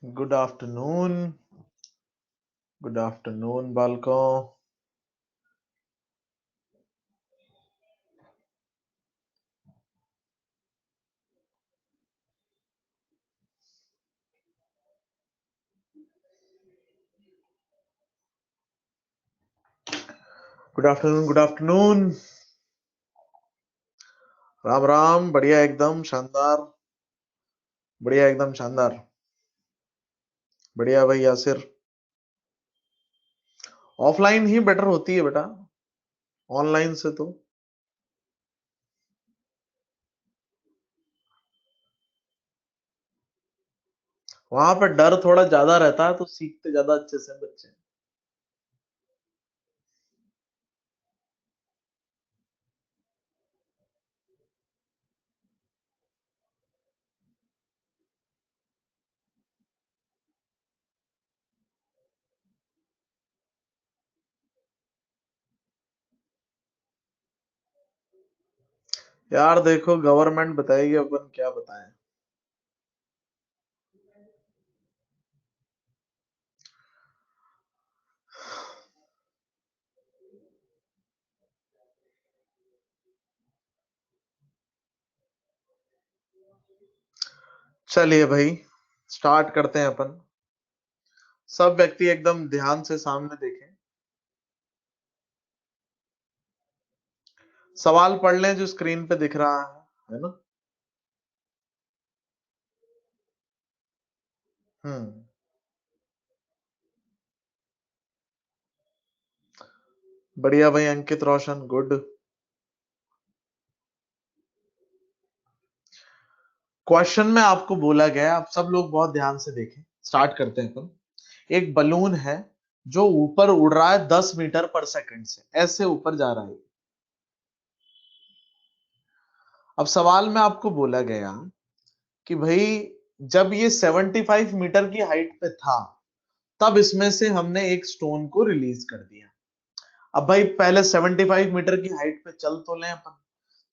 Good afternoon. Good afternoon बालकों। Good afternoon, good afternoon. Ram Ram. बढ़िया, एकदम शानदार। बढ़िया, एकदम शानदार। बढ़िया भाई यासिर। ऑफलाइन ही बेटर होती है बेटा, ऑनलाइन से तो। वहां पे डर थोड़ा ज्यादा रहता है तो सीखते ज्यादा अच्छे से बच्चे। यार देखो, गवर्नमेंट बताएगी, अपन क्या बताएं। चलिए भाई, स्टार्ट करते हैं अपन। सब व्यक्ति एकदम ध्यान से सामने देखें। सवाल पढ़ लें जो स्क्रीन पे दिख रहा है ना। हम्म। बढ़िया भाई अंकित रोशन, गुड। क्वेश्चन में आपको बोला गया है, आप सब लोग बहुत ध्यान से देखें। स्टार्ट करते हैं अपन। एक बलून है जो ऊपर उड़ रहा है 10 मीटर पर सेकंड से, ऐसे ऊपर जा रहा है। अब सवाल में आपको बोला गया कि भाई, जब ये 75 मीटर की हाइट पे था, तब इसमें से हमने एक स्टोन को रिलीज कर दिया। अब भाई पहले 75 मीटर की हाइट पे चल तो लें अपन।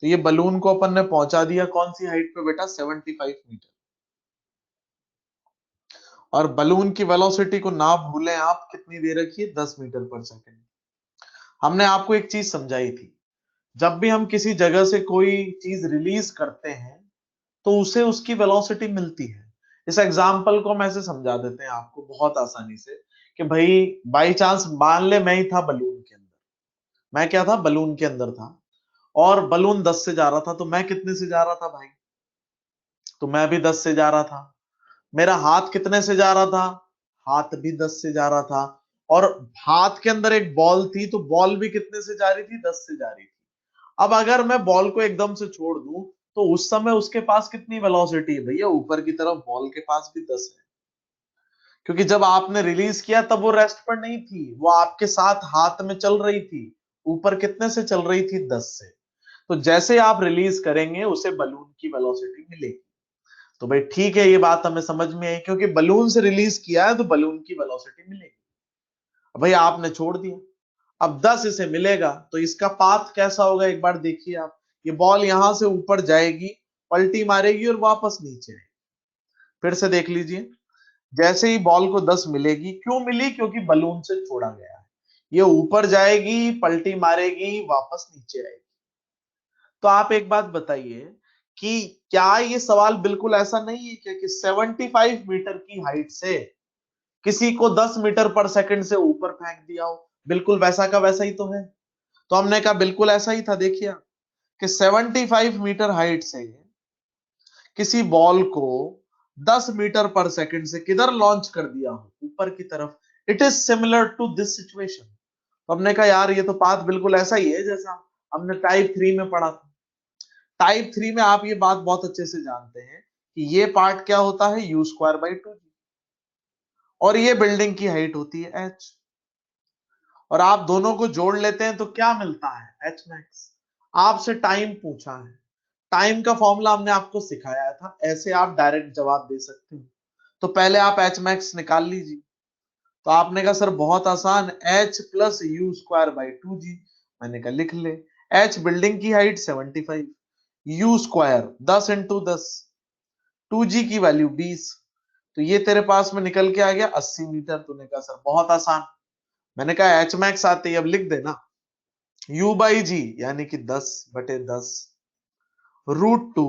तो ये बलून को अपन ने पहुंचा दिया कौन सी हाइट पे बेटा? 75 मीटर। और बलून की वेलोसिटी को ना भूलें आप, कितनी दे रखी है? 10 मीटर पर सेकंड। हमने आपको एक चीज समझाई थी, जब भी हम किसी जगह से कोई चीज रिलीज करते हैं तो उसे उसकी वेलोसिटी मिलती है। इस एग्जाम्पल को हम ऐसे समझा देते हैं आपको बहुत आसानी से कि भाई, बाई चांस मान ले मैं ही था बलून के अंदर। मैं क्या था? बलून के अंदर था। और बलून 10 से जा रहा था, तो मैं कितने से जा रहा था भाई? तो मैं भी 10 से जा रहा था। मेरा हाथ कितने से जा रहा था? हाथ भी 10 से जा रहा था। और हाथ के अंदर एक बॉल थी, तो बॉल भी कितने से जा रही थी? 10 से जा रही थी। अब अगर मैं बॉल को एकदम से छोड़ दूं, तो उस समय उसके पास कितनी वेलोसिटी है भैया? ऊपर की तरफ बॉल के पास भी 10 है। क्योंकि जब आपने रिलीज किया तब वो रेस्ट पर नहीं थी, वो आपके साथ हाथ में चल रही थी। ऊपर कितने से चल रही थी? 10 से। तो जैसे आप रिलीज करेंगे उसे बलून की वेलोसिटी मिलेगी। तो भाई ठीक है, ये बात हमें समझ में आई, क्योंकि बलून से रिलीज किया है तो बलून की वेलोसिटी मिलेगी। अब भाई आपने छोड़ दिया, अब 10 इसे मिलेगा, तो इसका पाथ कैसा होगा एक बार देखिए आप। ये बॉल यहां से ऊपर जाएगी, पलटी मारेगी और वापस नीचे आएगी। फिर से देख लीजिए। जैसे ही बॉल को 10 मिलेगी, क्यों मिली? क्योंकि बलून से छोड़ा गया है। ये ऊपर जाएगी, पलटी मारेगी, वापस नीचे आएगी। तो आप एक बात बताइए कि क्या ये सवाल बिल्कुल ऐसा नहीं है क्या कि 75 मीटर की हाइट से किसी को 10 मीटर पर सेकंड से ऊपर फेंक दिया हो? बिल्कुल वैसा का वैसा ही तो है। तो हमने कहा बिल्कुल ऐसा ही था। देखिए आप, कि 75 मीटर हाइट से किसी बॉल को 10 मीटर पर सेकंड से किधर लॉन्च कर दिया हो? ऊपर की तरफ। It is similar to this situation. तो हमने कहा यार, ये तो पाथ बिल्कुल ऐसा ही है जैसा हमने टाइप 3 में पढ़ा था। टाइप 3 में आप ये बात बहुत अच्छे से जानते हैं कि ये पार्ट क्या होता है? u² by 2g। और ये बिल्डिंग की हाइट होती है h। और आप दोनों को जोड़ लेते हैं तो क्या मिलता है? H max. आपसे टाइम पूछा है, टाइम का फॉर्मूला हमने आपको सिखाया था, ऐसे आप डायरेक्ट जवाब दे सकते हो। तो पहले आप एच मैक्स निकाल लीजिए। तो आपने कहा सर बहुत आसान, H plus u² by 2g। मैंने कहा लिख ले। एच बिल्डिंग की हाइट 75, u² 10 × 10, 2g की वैल्यू 20। तो ये तेरे पास में निकल के आ गया 80 मीटर। तूने कहा सर बहुत आसान। मैंने कहा एच मैक्स आते ही अब लिख देना u बाई जी यानी कि 10/10 √2।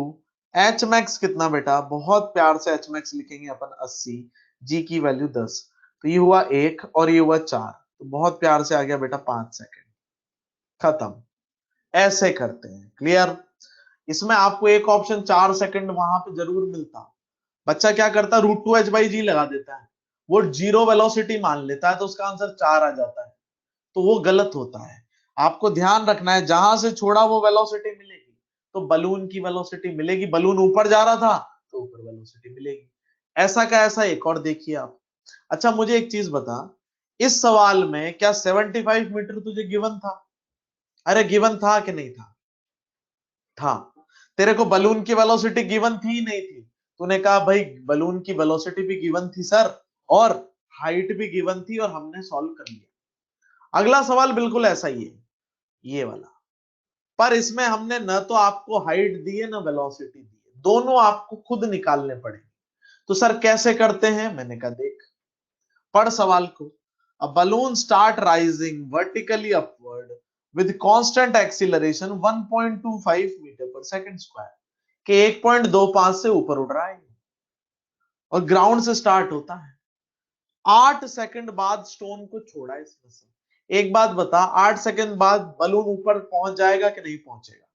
एच मैक्स कितना बेटा, बहुत प्यार से एच मैक्स लिखेंगे अपन 80, जी की वैल्यू 10, तो ये हुआ 1 और ये हुआ 4, तो बहुत प्यार से आ गया बेटा 5 सेकंड। खत्म। ऐसे करते हैं, क्लियर। इसमें आपको एक ऑप्शन 4 सेकंड वहां पे जरूर मिलता। बच्चा क्या करता है, √2h/g लगा देता है, वो जीरो वेलोसिटी मान लेता है, तो उसका आंसर 4 आ जाता है, तो वो गलत होता है। आपको ध्यान रखना है जहां से छोड़ा वो वेलोसिटी मिलेगी, तो बलून की वेलोसिटी मिलेगी। बलून ऊपर जा रहा था तो ऊपर वेलोसिटी मिलेगी। ऐसा का ऐसा एक और देखिए आप। अच्छा मुझे एक चीज बता, इस सवाल में क्या 75 मीटर तुझे गिवन था? अरे गिवन था कि नहीं था? था। तेरे को बलून की वेलोसिटी गिवन थी नहीं थी? तूने कहा भाई बलून की वेलोसिटी भी गिवन थी सर, और हाइट भी गिवन थी, और हमने सॉल्व कर लिया। अगला सवाल बिल्कुल ऐसा ही है, ये वाला। पर इसमें हमने न तो आपको हाइट दी है न वेलोसिटी दी है, दोनों आपको खुद निकालने पड़ेंगे। तो सर कैसे करते हैं? मैंने कहा देख, पढ़ सवाल को। A balloon start rising vertically upward with constant acceleration 1.25 metre per second square, के 1.25 से ऊपर उड़ रहा है और ग्राउंड से स्टार्ट होता है। 8 सेकंड बाद स्टोन को छोड़ा इसमें से। एक बात बता, 8 सेकंड बाद बलून ऊपर पहुंच जाएगा कि नहीं पहुंचेगा?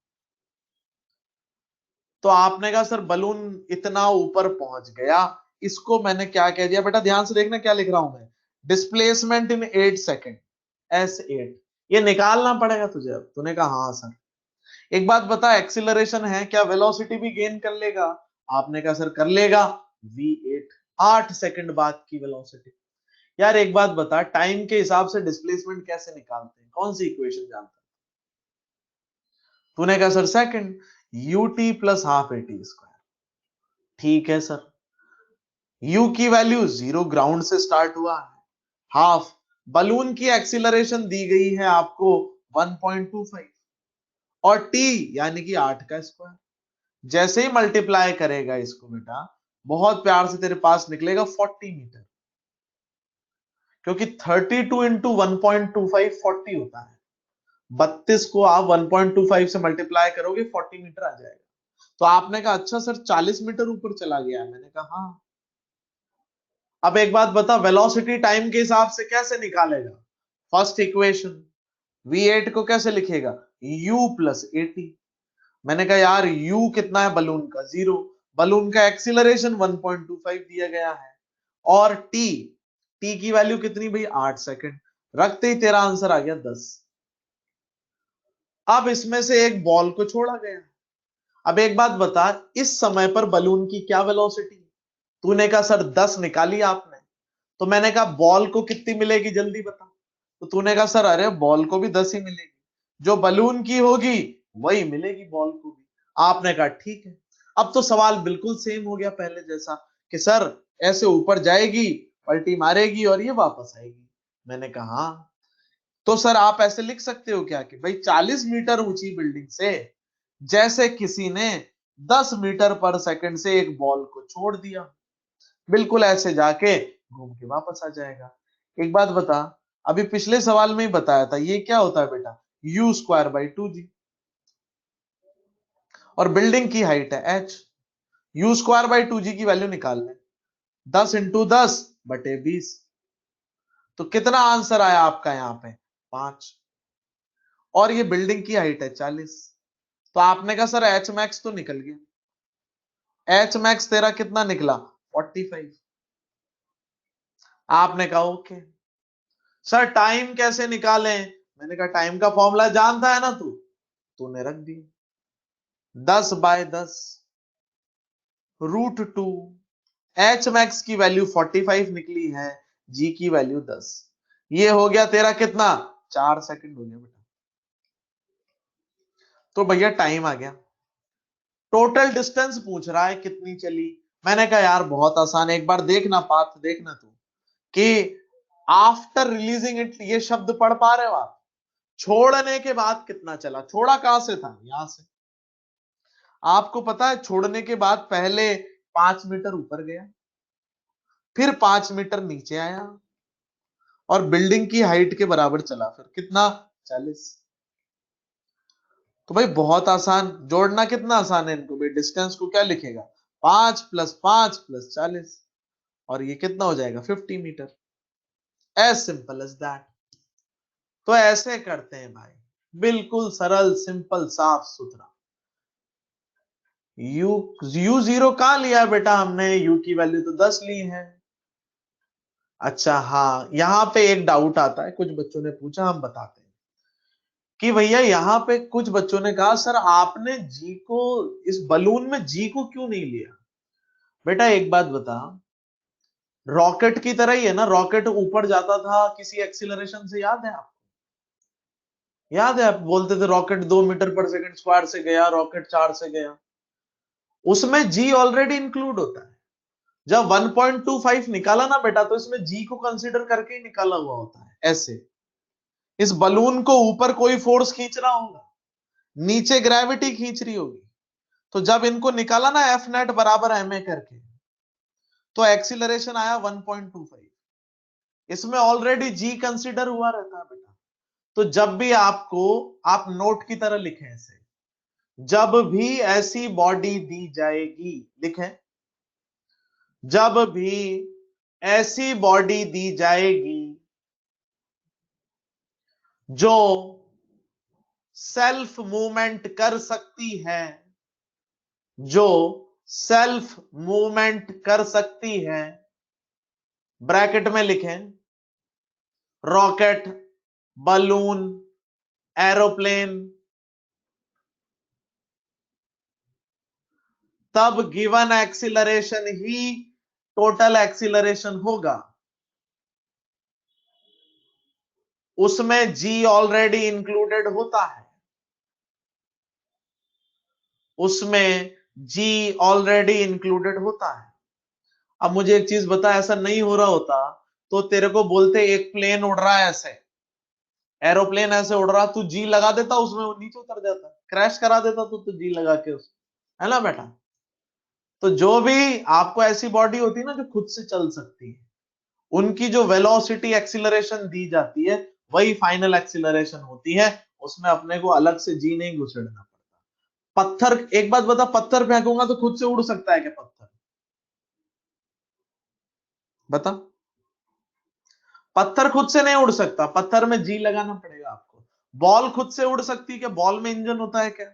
तो आपने कहा सर बलून इतना ऊपर पहुंच गया। इसको मैंने क्या कह दिया बेटा, ध्यान से देखना क्या लिख रहा हूं मैं। Displacement in 8 second, S8। ये निकालना पड़ेगा तुझे। अब तूने कहा हाँ सर। एक बात बता, एक्सीलरेशन है, क्या वेलोसिटी भी गेन कर लेगा? आपने कहा सर कर लेगा। V8, 8 सेकंड बाद की वेलोसिटी। यार एक बात बता, टाइम के हिसाब से डिस्प्लेसमेंट कैसे निकालते हैं? कौन सी इक्वेशन जानता है? तूने कहा sir second, ut plus half AT square. ठीक है सर। u की वैल्यू 0, ग्राउंड से स्टार्ट हुआ है, हाफ बलून की एक्सीलरेशन दी गई है आपको 1.25, और t यानी कि 8 का स्क्वायर। जैसे ही मल्टीप्लाई करेगा इसको बेटा, बहुत प्यार से तेरे पास निकलेगा 40 मीटर, क्योंकि 32 इंटू 1.25 40 होता है। 32 को आप 1.25 से मल्टीप्लाई करोगे 40 मीटर आ जाएगा। तो आपने कहा अच्छा सर 40 मीटर ऊपर चला गया है। मैंने कहा हाँ। अब एक बात बता, वेलोसिटी टाइम के हिसाब से कैसे निकालेगा? फर्स्ट इक्वेशन, V8 को कैसे लिखेगा? u plus AT। मैंने कहा यार u कितना है बलून का? 0। बलून का एक्सीलरेशन 1.25 दिया गया है, और t की वैल्यू कितनी भाई? 8 सेकंड। रखते ही तेरा आंसर आ गया 10। अब इसमें से एक बॉल को छोड़ा गया। अब एक बात बता, इस समय पर बलून की क्या वेलोसिटी? तूने कहा सर 10 निकाली आपने। तो मैंने कहा बॉल को कितनी मिलेगी जल्दी बता। तो तूने कहा सर अरे बॉल को भी 10 ही मिलेगी, जो बलून की होगी वही मिलेगी बॉल को भी। आपने कहा ठीक है। अब तो सवाल बिल्कुल सेम हो गया पहले जैसा, कि सर ऐसे ऊपर जाएगी, पलटी मारेगी और ये वापस आएगी। मैंने कहा हाँ। तो सर आप ऐसे लिख सकते हो क्या कि भाई 40 मीटर ऊंची बिल्डिंग से जैसे किसी ने 10 मीटर पर सेकंड से एक बॉल को छोड़ दिया, बिल्कुल ऐसे जाके घूम के वापस आ जाएगा। एक बात बता, अभी पिछले सवाल में ही बताया था, ये क्या होता है बेटा? u²/2g, और बिल्डिंग की हाइट है h। u²/2g की वैल्यू निकाल ले, 10 इंटू 10/20। तो कितना आंसर आया आपका यहाँ पे? 5। और ये बिल्डिंग की हाइट है 40। तो आपने कहा सर एच मैक्स तो निकल गया। एच मैक्स तेरा कितना निकला? 45। आपने कहा ओके। सर टाइम कैसे निकालें? मैंने कहा टाइम का फॉर्मूला जानता है ना तू? तूने रख दिया 10/10 √2। एच मैक्स की वैल्यू 45 निकली है, जी की वैल्यू 10। ये हो गया तेरा कितना? 4 सेकंड हो गया बेटा। तो भैया टाइम आ गया। टोटल डिस्टेंस पूछ रहा है कितनी चली। मैंने कहा यार बहुत आसान है, एक बार देखना पाथ, देखना तू कि आफ्टर रिलीजिंग इट, ये शब्द पढ़ पा रहे हो आप? छोड़ने के बाद कितना चला? छोड़ा कहां से था? यहां से। आपको पता है छोड़ने के बाद पहले 5 मीटर ऊपर गया, फिर 5 मीटर नीचे आया और बिल्डिंग की हाइट के बराबर चला, फिर कितना 40। तो भाई बहुत आसान, जोड़ना कितना आसान है इनको भाई, डिस्टेंस को क्या लिखेगा 5 + 5 + 40 और ये कितना हो जाएगा 50 metre. As simple as that. तो ऐसे करते हैं भाई, बिल्कुल सरल सिंपल साफ सुथरा। u0 कहां लिया बेटा हमने, u की वैल्यू तो 10 ली है। अच्छा हाँ, यहां पे एक डाउट आता है, कुछ बच्चों ने पूछा, हम बताते हैं कि भैया यहां पे कुछ बच्चों ने कहा सर आपने जी को, इस बलून में जी को क्यों नहीं लिया। बेटा एक बात बता, रॉकेट की तरह ही है ना, रॉकेट ऊपर जाता था किसी एक्सीलरेशन से, याद है आप, याद है आप बोलते थे rocket 2 metre per second square से गया, रॉकेट 4 से गया, उसमें जी ऑलरेडी इंक्लूड होता है। जब 1.25 निकाला ना बेटा, तो इसमें जी को कंसीडर करके ही निकाला हुआ होता है। ऐसे इस बलून को ऊपर कोई फोर्स खींच रहा होगा, नीचे ग्रेविटी खींच रही होगी, तो जब इनको निकाला ना एफ नेट बराबर एम ए करके, तो एक्सीलरेशन आया 1.25। इसमें ऑलरेडी जी कंसीडर हुआ रहता है बेटा। तो जब भी आपको, आप नोट की तरह लिखें इसे, जब भी ऐसी बॉडी दी जाएगी, लिखें, जब भी ऐसी बॉडी दी जाएगी जो सेल्फ मूवमेंट कर सकती है, जो सेल्फ मूवमेंट कर सकती है, ब्रैकेट में लिखें रॉकेट, बलून, एरोप्लेन, तब गिवन एक्सीलरेशन ही टोटल एक्सीलरेशन होगा। उसमें जी ऑलरेडी इंक्लूडेड होता है, उसमें जी ऑलरेडी इंक्लूडेड होता है। अब मुझे एक चीज बता, ऐसा नहीं हो रहा होता तो तेरे को बोलते एक प्लेन उड़ रहा है ऐसे, एरोप्लेन ऐसे उड़ रहा, तू जी लगा देता उसमें, वो नीचे उतर जाता, क्रैश करा देता तू तो जी लगा के उस, है ना बेटा। तो जो भी आपको ऐसी बॉडी होती है ना जो खुद से चल सकती है, उनकी जो वेलोसिटी एक्सीलरेशन दी जाती है वही फाइनल एक्सीलरेशन होती है, उसमें अपने को अलग से जी नहीं घुसेड़ना पड़ता। पत्थर, एक बात बता, पत्थर फेंकूंगा तो खुद से उड़ सकता है क्या पत्थर, बता। पत्थर खुद से नहीं उड़ सकता, पत्थर में जी लगाना पड़ेगा आपको। बॉल खुद से उड़ सकती है क्या, बॉल में इंजन होता है क्या,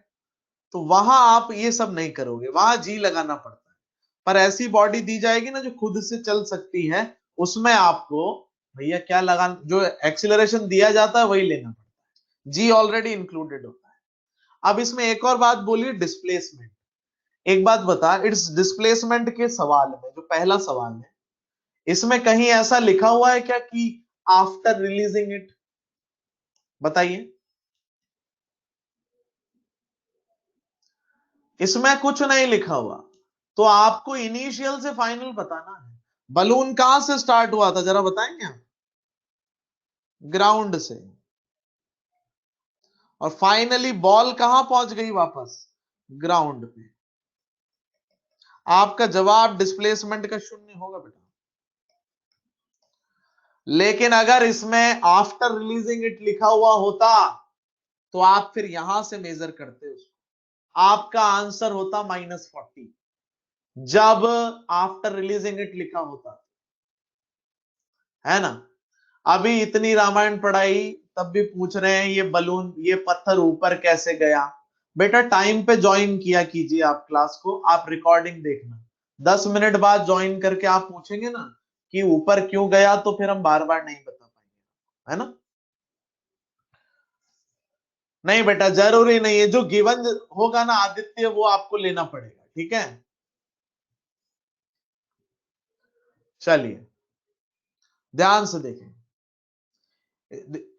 तो वहां आप ये सब नहीं करोगे, वहां जी लगाना पड़ता है। पर ऐसी बॉडी दी जाएगी ना जो खुद से चल सकती है, उसमें आपको भैया क्या लगा, जो एक्सीलरेशन दिया जाता है वही लेना पड़ता है, जी ऑलरेडी इंक्लूडेड होता है। अब इसमें एक और बात बोलिए, डिस्प्लेसमेंट। एक बात बता, इस डिस्प्लेसमेंट के सवाल में जो पहला सवाल है, इसमें कहीं ऐसा लिखा हुआ है क्या कि आफ्टर रिलीजिंग इट, बताइए। इसमें कुछ नहीं लिखा हुआ, तो आपको इनिशियल से फाइनल बताना है। बलून कहां से स्टार्ट हुआ था जरा बताएंगे आप, ग्राउंड से, और फाइनली बॉल कहां पहुंच गई वापस, ग्राउंड पे। आपका जवाब डिस्प्लेसमेंट का 0 होगा बेटा। लेकिन अगर इसमें आफ्टर रिलीजिंग इट लिखा हुआ होता तो आप फिर यहां से मेजर करते उसको, आपका आंसर होता -40, जब आफ्टर रिलीजिंग इट लिखा होता, है ना। अभी इतनी रामायण पढ़ाई, तब भी पूछ रहे हैं ये बलून, ये पत्थर ऊपर कैसे गया। बेटा टाइम पे ज्वाइन किया कीजिए आप क्लास को, आप रिकॉर्डिंग देखना, 10 मिनट बाद ज्वाइन करके आप पूछेंगे ना कि ऊपर क्यों गया, तो फिर हम बार बार नहीं बता पाएंगे, है ना। नहीं बेटा जरूरी नहीं है, जो गिवन होगा ना आदित्य वो आपको लेना पड़ेगा, ठीक है। चलिए ध्यान से देखें,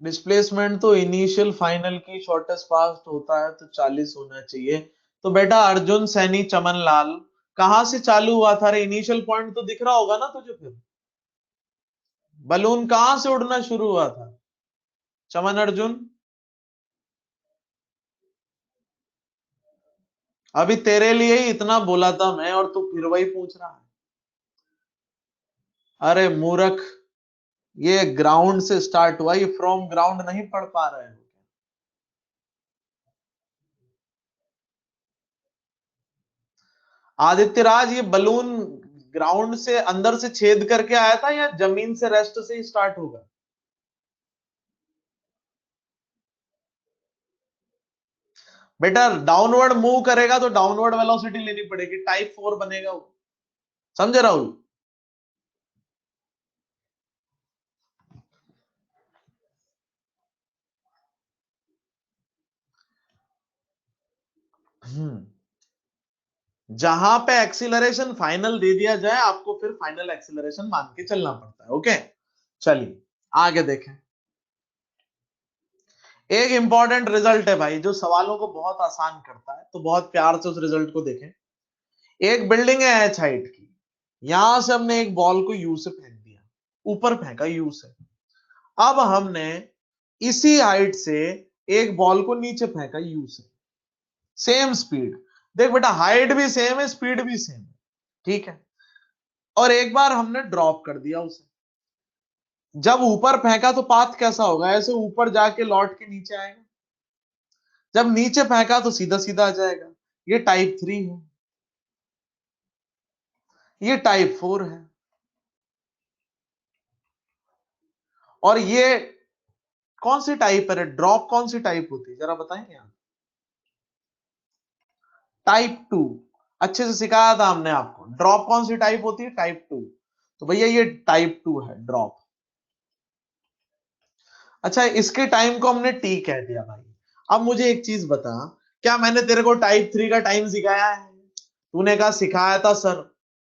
डिस्प्लेसमेंट तो इनिशियल फाइनल की शॉर्टेस्ट पास्ट होता है, तो 40 होना चाहिए। तो बेटा अर्जुन सैनी चमन लाल कहां से चालू हुआ था रे, इनिशियल पॉइंट तो दिख रहा होगा ना तुझे, फिर बलून कहां से उड़ना शुरू हुआ था, चमन अर्जुन। अभी तेरे लिए ही इतना बोला था मैं, और तू फिर वही पूछ रहा है। अरे मूर्ख, ये ग्राउंड से स्टार्ट हुआ, ये फ्रॉम ग्राउंड नहीं पढ़ पा रहे हो? आदित्य राज, ये बलून ग्राउंड से अंदर से छेद करके आया था या जमीन से रेस्ट से ही स्टार्ट होगा? बेटा डाउनवर्ड मूव करेगा तो डाउनवर्ड वेलोसिटी लेनी पड़ेगी, टाइप 4 बनेगा वो। समझे राहुल? जहां पे एक्सीलरेशन फाइनल दे दिया जाए आपको फिर फाइनल एक्सीलरेशन मान के चलना पड़ता है। ओके, चलिए आगे देखें। एक इंपॉर्टेंट रिजल्ट है भाई जो सवालों को बहुत आसान करता है, तो बहुत प्यार से उस रिजल्ट को देखें। एक बिल्डिंग है एच हाइट की, यहां से हमने एक बॉल को यू से फेंक दिया, ऊपर फेंका यू से। अब हमने इसी हाइट से एक बॉल को नीचे फेंका यू से, सेम स्पीड। देख बेटा, हाइट भी सेम है, स्पीड भी सेम है, ठीक है। और एक बार हमने ड्रॉप कर दिया उसे। जब ऊपर फेंका तो पाथ कैसा होगा? ऐसे ऊपर जाके लौट के नीचे आएगा। जब नीचे फेंका तो सीधा सीधा आ जाएगा। ये टाइप 3 है, ये टाइप 4 है, और ये कौन सी टाइप है? ड्रॉप कौन सी टाइप होती है जरा बताएंगे आप? टाइप 2। अच्छे से सिखाया था हमने आपको, ड्रॉप कौन सी टाइप होती है? टाइप 2। तो भैया ये टाइप 2 है ड्रॉप। अच्छा, इसके टाइम को हमने टी कह दिया भाई। अब मुझे एक चीज बता, क्या मैंने तेरे को टाइप 3 का टाइम सिखाया है? तूने कहा सिखाया था sir,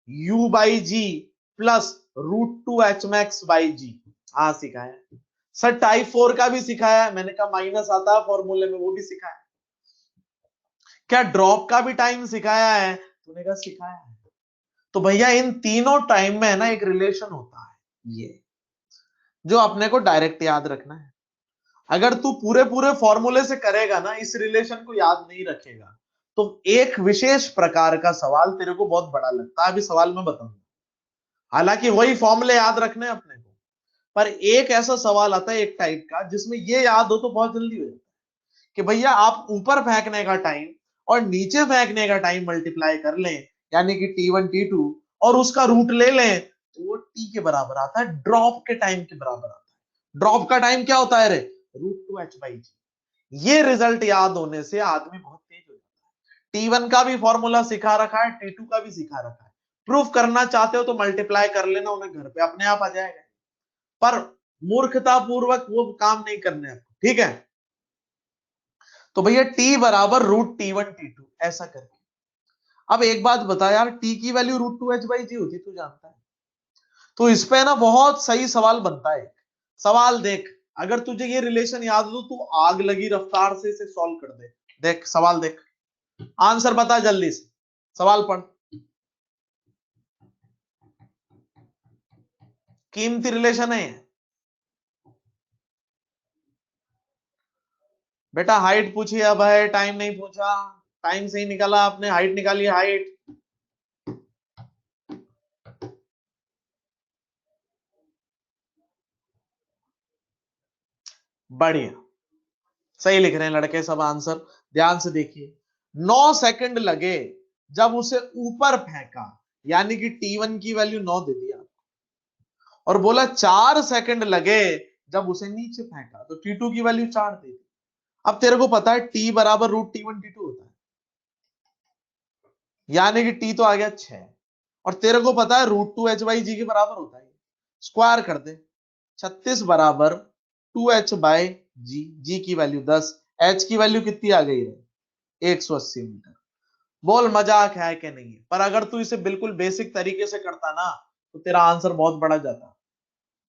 u by g plus √2 h max by g. हाँ सिखाया। सर टाइप 4 का भी सिखाया है, मैंने कहा माइनस आता है फॉर्मूले में, वो भी सिखाया। क्या ड्रॉप का भी टाइम सिखाया है? तूने कहा सिखाया है। तो भैया इन तीनों टाइम में है ना एक रिलेशन होता है, ये जो अपने को डायरेक्ट याद रखना है। अगर तू पूरे पूरे फॉर्मूले से करेगा ना, इस रिलेशन को याद नहीं रखेगा, तो एक विशेष प्रकार का सवाल तेरे को बहुत बड़ा लगता है, अभी सवाल मैं बताऊंगा। हालांकि वही फॉर्मूले याद रखने हैं अपने को, पर एक ऐसा सवाल आता है एक टाइप का जिसमें ये याद हो तो बहुत जल्दी हो जाता है कि भैया आप ऊपर फेंकने का टाइम और नीचे फेंकने का टाइम मल्टीप्लाई कर लें, यानी कि T1 T2, और उसका रूट ले लें, तो वो टी के बराबर आता है, ड्रॉप के टाइम के बराबर आता है। ड्रॉप का टाइम क्या होता है रे? √2 h/g। ये रिजल्ट याद होने से आदमी बहुत तेज हो जाता है। T1 का भी फॉर्मूला सिखा रखा है, T2 का भी सिखा रखा है। प्रूफ करना चाहते हो तो मल्टीप्लाई कर लेना, उन्हें घर पे अपने आप आ जाएगा। पर मूर्खता पूर्वक वो काम नहीं करने आपको, ठीक है? तो भैया टी बराबर √T1 T2 ऐसा करके। अब एक बात बता यार, टी की वैल्यू √2 h/g होती, तू जानता है? तो इस पे ना बहुत सही सवाल बनता है। सवाल देख, अगर तुझे ये रिलेशन याद हो तो तू आग लगी रफ्तार से इसे सॉल्व कर दे। देख सवाल देख, आंसर बता जल्दी से, सवाल पढ़। कीमती रिलेशन है। बेटा हाइट पूछी, अब है टाइम नहीं पूछा। टाइम से ही निकाला आपने, हाइट निकाली, हाइट। बढ़िया, सही लिख रहे हैं लड़के सब आंसर। ध्यान से देखिए, 9 सेकंड लगे जब उसे ऊपर फेंका, यानी कि T1 की वैल्यू 9 दे दिया, और बोला 4 सेकंड लगे जब उसे नीचे फेंका तो T2 की वैल्यू 4 दे दी। अब तेरे को पता है T बराबर √T1 T2 होता है, यानी कि T तो आ गया 6, और तेरे को पता है √2 h/g के बराबर होता है। स्क्वायर कर दे, 36 बराबर 2h/g। जी की वैल्यू 10, h की वैल्यू कितनी आ गई है? 180 मीटर। बोल मजाक है कि नहीं है? पर अगर तू इसे बिल्कुल बेसिक तरीके से करता ना, तो तेरा आंसर बहुत बड़ा जाता।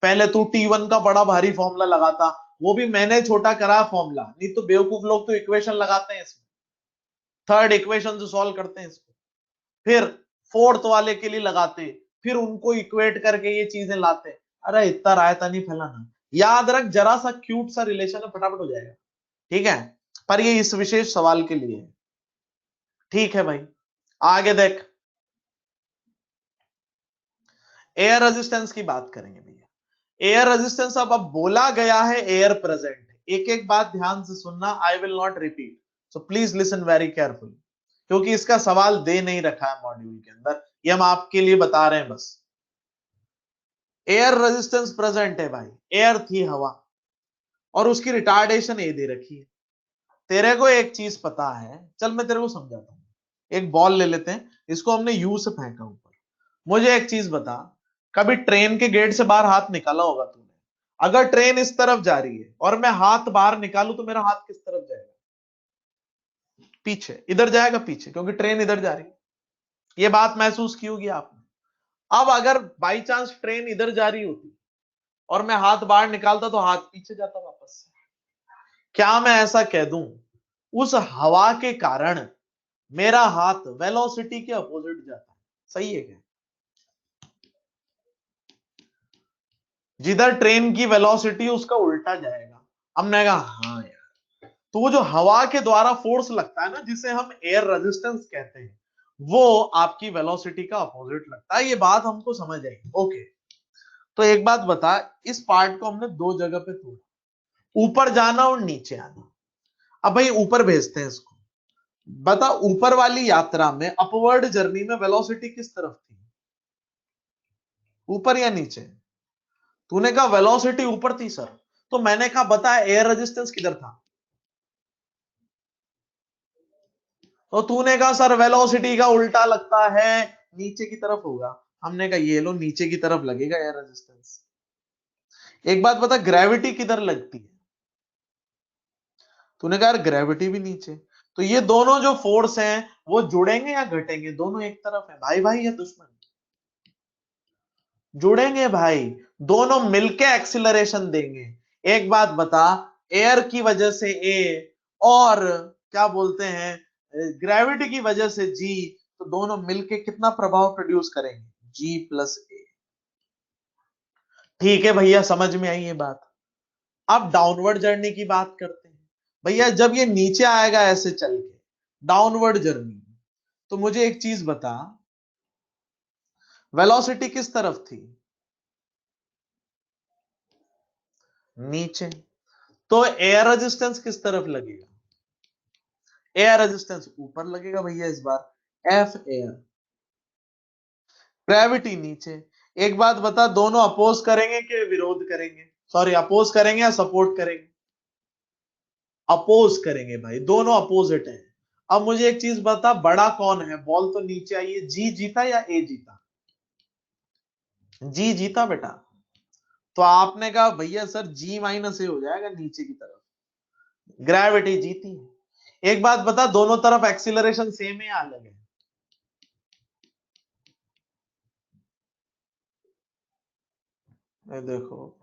पहले तू T1 का बड़ा भारी फॉर्मूला लगाता, वो भी मैंने छोटा करा फॉर्मूला, नहीं तो बेवकूफ लोग तो इक्वेशन लगाते हैं इसमें, थर्ड इक्वेशन से सॉल्व करते हैं इसको, फिर फोर्थ वाले के लिए लगाते, फिर उनको इक्वेट करके ये चीजें लाते। अरे इतना रायता नहीं फैलाना, याद रख जरा सा क्यूट सा रिलेशन है, फटाफट हो जाएगा, ठीक है? पर ये इस विशेष सवाल के लिए है, ठीक है भाई? आगे देख, एयर रेजिस्टेंस की बात करेंगे भैया। एयर रेजिस्टेंस अब बोला गया है एयर प्रेजेंट है, एक एक बात ध्यान से सुनना, I will not repeat, so please listen very carefully, क्योंकि इसका सवाल दे नहीं रखा है मॉड्यूल के अंदर, ये हम आपके लिए बता रहे हैं बस। एयर रेजिस्टेंस प्रेजेंट है भाई, एयर थी हवा, और उसकी रिटार्डेशन ए दे रखी है। तेरे को एक चीज पता है, चल मैं तेरे को समझाता हूं, एक बॉल ले लेते हैं, इसको हमने यू से फेंका ऊपर, मुझे एक चीज बता, कभी ट्रेन के गेट से बाहर हाथ निकाला होगा तूने, अगर ट्रेन इस तरफ जा रही है और मैं हाथ बाहर निकालूं तो मेरा हाथ किस तरफ जाएगा? पीछे, इधर जाएगा पीछे, क्योंकि ट्रेन इधर जा रही है। ये बात महसूस की होगी आपने। अब अगर बाई चांस ट्रेन इधर जा रही होती और मैं हाथ बाहर निकालता तो हाथ पीछे जाता वापस से। क्या मैं ऐसा कह दूं, उस हवा के कारण मेरा हाथ वेलोसिटी के अपोजिट जाता है, सही है क्या? जिधर ट्रेन की वेलोसिटी उसका उल्टा जाएगा। हमने कहा हाँ यार, तो वो जो हवा के द्वारा फोर्स लगता है ना, जिसे हम एयर रेजिस्टेंस कहते हैं, वो आपकी वेलोसिटी का अपोजिट लगता है। ये बात हमको समझ आई, ओके। तो एक बात बता, इस पार्ट को हमने दो जगह पे तोड़ा, ऊपर जाना और नीचे आना। अब भाई ऊपर भेजते हैं इसको, बता ऊपर वाली यात्रा में अपवर्ड जर्नी में वेलोसिटी किस तरफ थी, ऊपर या नीचे? तूने कहा वेलोसिटी ऊपर थी सर, तो मैंने कहा बता एयर रेजिस्टेंस किधर था, तो तूने कहा सर वेलोसिटी का उल्टा लगता है, नीचे की तरफ होगा। हमने कहा ये लो, नीचे की तरफ लगेगा एयर रेजिस्टेंस। एक बात बता, ग्रेविटी किधर लगती है? तूने कहा यार ग्रेविटी भी नीचे। तो ये दोनों जो फोर्स हैं वो जुड़ेंगे या घटेंगे? दोनों एक तरफ है, भाई भाई या दुश्मन? जुड़ेंगे भाई, दोनों मिलके एक्सिलरेशन देंगे। एक बात बता, एयर की वजह से ए और क्या बोलते हैं ग्रेविटी की वजह से जी, तो दोनों मिलके कितना प्रभाव प्रोड्यूस करेंगे? जी प्लस ए। ठीक है भैया, समझ में आई ये बात। अब डाउनवर्ड जर्नी की बात करते हैं भैया, जब ये नीचे आएगा ऐसे चल के डाउनवर्ड जर्नी, तो मुझे एक चीज बता, वेलोसिटी किस तरफ थी? नीचे। तो एयर रेजिस्टेंस किस तरफ लगेगा? एयर रेजिस्टेंस ऊपर लगेगा भैया इस बार, एफ एयर। ग्रेविटी नीचे। एक बात बता, दोनों अपोज करेंगे कि विरोध करेंगे, सॉरी अपोज करेंगे या सपोर्ट करेंगे? अपोज करेंगे भाई, दोनों अपोजिट है। अब मुझे एक चीज बता, बड़ा कौन है? बॉल तो नीचे आई है, जी जीता या ए जीता? जी जीता बेटा। तो आपने कहा भैया सर जी माइनस ए हो जाएगा नीचे की तरफ, ग्रेविटी जीती है। एक बात बता, दोनों तरफ एक्सीलरेशन सेम है या अलग है? ये देखो,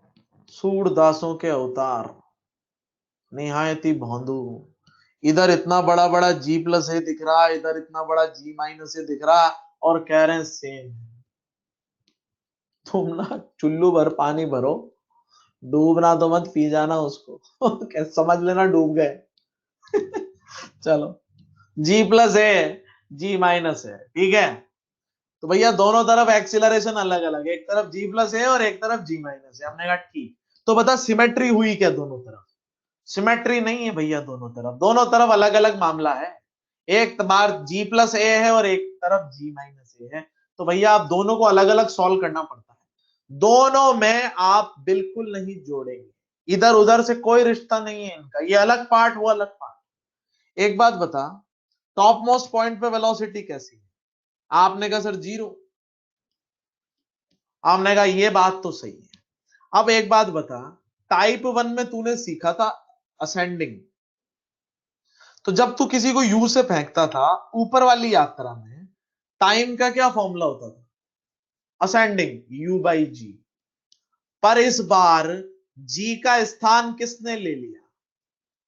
सूरदासों के अवतार, निहायती भोंदू, इधर इतना बड़ा बड़ा जी प्लस ए दिख रहा है, इधर इतना बड़ा जी माइनस ए दिख रहा है, और कह रहे हैं सेम। तुम ना चुल्लू भर पानी भरो, डूबना तो मत, पी जाना उसको कैसे समझ लेना डूब गए चलो, जी प्लस है, जी माइनस है, ठीक है। तो भैया दोनों तरफ एक्सीलरेशन अलग अलग है, एक तरफ जी प्लस है और एक तरफ जी माइनस है। हमने कहा ठीक। तो बता सिमेट्री हुई क्या दोनों तरफ? सिमेट्री नहीं है भैया, दोनों तरफ अलग अलग मामला है। एक बार जी प्लस ए है और एक तरफ जी माइनस ए है, तो भैया आप दोनों को अलग अलग सॉल्व करना पड़ता है। दोनों में आप बिल्कुल नहीं जोड़ेंगे, इधर उधर से कोई रिश्ता नहीं है इनका, ये अलग पार्ट वो अलग पार्ट। एक बात बता, टॉप मोस्ट पॉइंट पे वेलोसिटी कैसी है? आपने कहा सर जीरो। आपने कहा ये बात तो सही है। अब एक बात बता, टाइप वन में तूने सीखा था असेंडिंग, तो जब तू किसी को यू से फेंकता था ऊपर वाली यात्रा में, टाइम का क्या फॉर्मूला होता था? असेंडिंग, यू बाई जी। पर इस बार जी का स्थान किसने ले लिया?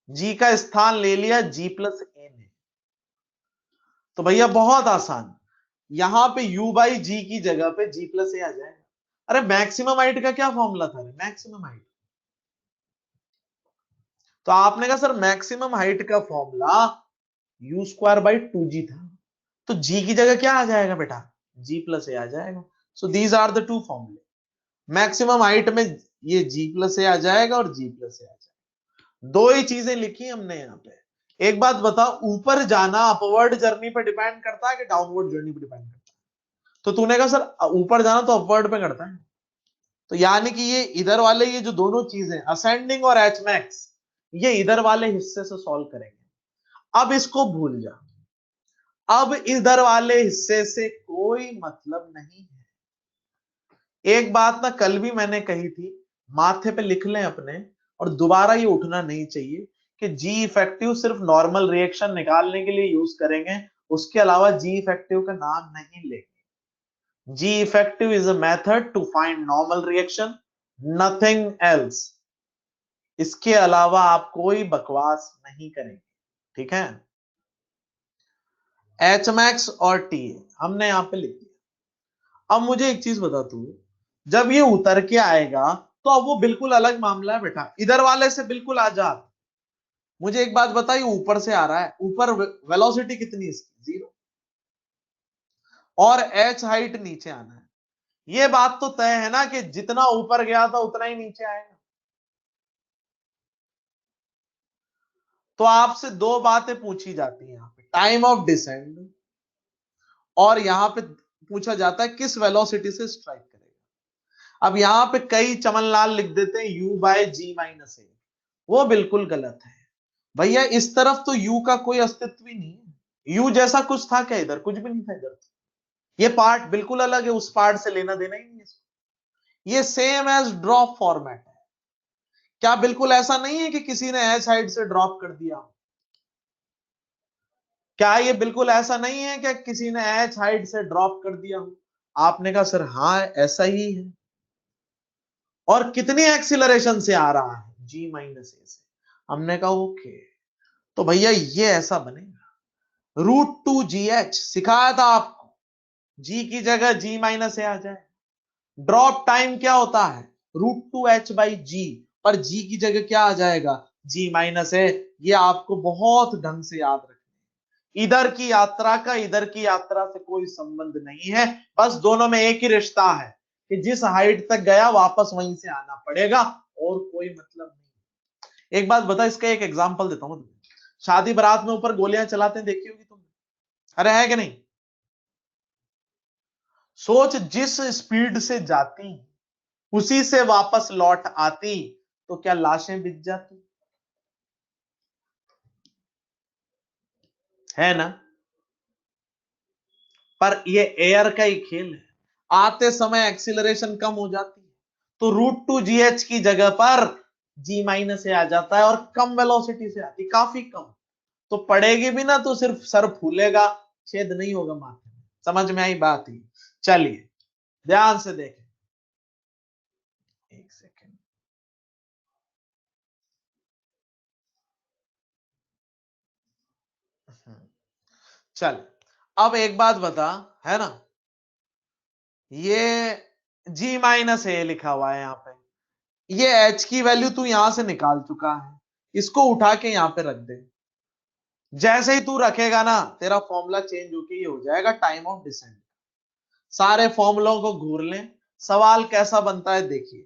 जी का स्थान ले लिया जी प्लस ए ने। तो भैया बहुत आसान, यहां पे u बाई जी की जगह पे जी प्लस ए आ जाएगा। अरे मैक्सिमम हाइट का क्या फॉर्मूला था? Maximum height. तो आपने कहा सर मैक्सिमम हाइट का formula u square by two g था, तो जी की जगह क्या आ जाएगा बेटा? जी प्लस ए आ जाएगा। So these are the two formulae. Maximum height में ये जी प्लस ए आ जाएगा और जी प्लस ए आ जाएगा। दो ही चीजें लिखी हमने यहाँ पे। एक बात बताओ, ऊपर जाना अपवर्ड जर्नी पे डिपेंड करता है कि डाउनवर्ड जर्नी पे डिपेंड करता है? तो तूने कहा सर ऊपर जाना तो अपवर्ड पे करता है। तो यानी कि ये इधर वाले ये जो दोनों चीजें असेंडिंग और एच मैक्स, ये इधर वाले हिस्से से सॉल्व करेंगे। अब इसको भूल जा, अब इधर वाले हिस्से से कोई मतलब नहीं है। एक बात ना कल भी मैंने कही थी, माथे पे लिख लें अपने, और दोबारा ये उठना नहीं चाहिए कि जी इफेक्टिव सिर्फ नॉर्मल रिएक्शन निकालने के लिए यूज करेंगे, उसके अलावा जी इफेक्टिव का नाम नहीं लेंगे। G effective is a method to find normal reaction, nothing else. इसके अलावा आप कोई बकवास नहीं करेंगे, ठीक है? H max और T हमने यहां पे लिख दिया। अब मुझे एक चीज बता तू, जब ये उतर के आएगा तो अब वो बिल्कुल अलग मामला है बेटा, इधर वाले से बिल्कुल आजाद। मुझे एक बात बता, ये ऊपर से आ रहा है, ऊपर वेलोसिटी कितनी है इसकी? 0, और H हाइट नीचे आना है। ये बात तो तय है ना कि जितना ऊपर गया था उतना ही नीचे आएगा। तो आपसे दो बातें पूछी जाती हैं यहाँ पे, टाइम ऑफ डिसेंड, और यहां पे पूछा जाता है किस वेलोसिटी से स्ट्राइक करेगा। अब यहां पे कई चमनलाल लिख देते हैं u बाय जी माइनस ए, वो बिल्कुल गलत है भैया। इस तरफ तो u का कोई अस्तित्व ही नहीं है। u जैसा कुछ था क्या इधर? कुछ भी नहीं था इधर। ये पार्ट बिल्कुल अलग है, उस पार्ट से लेना देना ही नहीं है इसको। ये सेम एज ड्रॉप फॉर्मेट है। क्या बिल्कुल ऐसा नहीं है कि किसी ने एच साइड से ड्रॉप कर दिया? क्या ये बिल्कुल ऐसा नहीं है कि किसी ने एच हाइट से ड्रॉप कर दिया हो? आपने कहा सर हाँ ऐसा ही है। और कितनी एक्सीलरेशन से आ रहा है? जी माइनस ए से। हमने कहा ओके, तो भैया ये ऐसा बनेगा, √2gh सिखाया था आपको, जी की जगह जी माइनस ए आ जाए। ड्रॉप टाइम क्या होता है? √2h/g, पर जी की जगह क्या आ जाएगा? जी माइनस ए। ये आपको बहुत ढंग से याद रखना। इधर की यात्रा का इधर की यात्रा से कोई संबंध नहीं है, बस दोनों में एक ही रिश्ता है कि जिस हाइट तक गया वापस वहीं से आना पड़ेगा, और कोई मतलब नहीं। एक बात बता, इसका एक एग्जांपल देता हूं तुम्हें। शादी बारात में ऊपर गोलियां चलाते हैं, देखी होगी तुमने, अरे है कि नहीं? सोच जिस स्पीड से जाती उसी से वापस लौट आती, तो क्या लाशें बिक जाती? है ना? पर ये एयर का ही खेल है, आते समय एक्सीलरेशन कम हो जाती है, तो √2gh की जगह पर जी माइनस से आ जाता है, और कम वेलोसिटी से आती, काफी कम। तो पड़ेगी भी ना तो सिर्फ सर फूलेगा, छेद नहीं होगा माथे में। समझ में आई बात? ही चलिए ध्यान से देखें, एक सेकेंड। चल, अब एक बात बता, है ना, ये जी माइनस ए लिखा हुआ है यहाँ पे, ये एच की वैल्यू तू यहां से निकाल चुका है, इसको उठा के यहां पे रख दे। जैसे ही तू रखेगा ना, तेरा फॉर्मूला चेंज होके ये हो जाएगा टाइम ऑफ डिसेंट। सारे फॉर्मूलों को घूर लें, सवाल कैसा बनता है देखिए।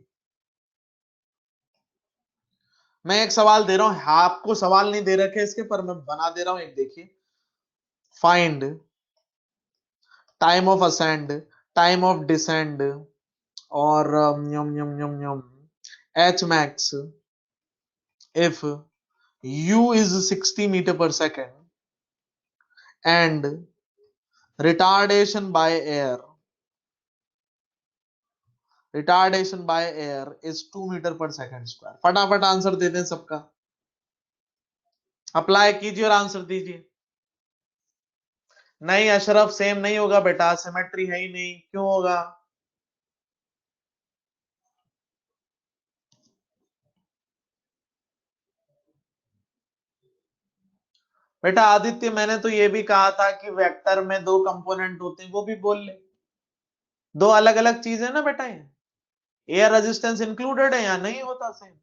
मैं एक सवाल दे रहा हूं, आपको सवाल नहीं दे रखे इसके, पर मैं बना दे रहा हूं एक, देखिए। Find time of ascend, time of descend, और यम यम यम यम h max if u is 60 meter per second and retardation by air is 2 meter per second square। फटाफट आंसर दे दें सबका, अप्लाई कीजिए और आंसर दीजिए। नहीं अशरफ, सेम नहीं होगा बेटा, सिमेट्री है ही नहीं, क्यों होगा? बेटा आदित्य, मैंने तो ये भी कहा था कि वेक्टर में दो कंपोनेंट होते हैं, वो भी बोल ले। दो अलग अलग चीज है ना बेटा, ये एयर रेजिस्टेंस इंक्लूडेड है या नहीं होता सेम?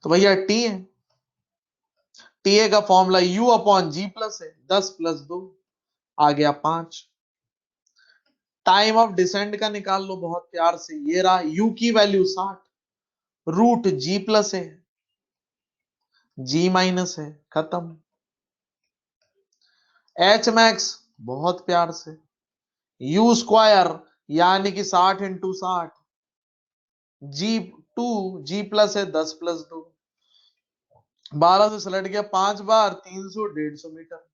तो भैया टी है, टीए का फॉर्मूला u अपॉन जी प्लस है, 10 + 2। आ गया 5। टाइम ऑफ डिसेंड का निकाल लो बहुत प्यार से, ये रहा u की वैल्यू 60, रूट g प्लस है, g माइनस है, खत्म। एच मैक्स बहुत प्यार से u स्क्वायर यानी कि 60 इंटू 60, जी 2, जी प्लस है 10 प्लस 2, 12 से सलट गया 5 बार, 300, 150 मीटर,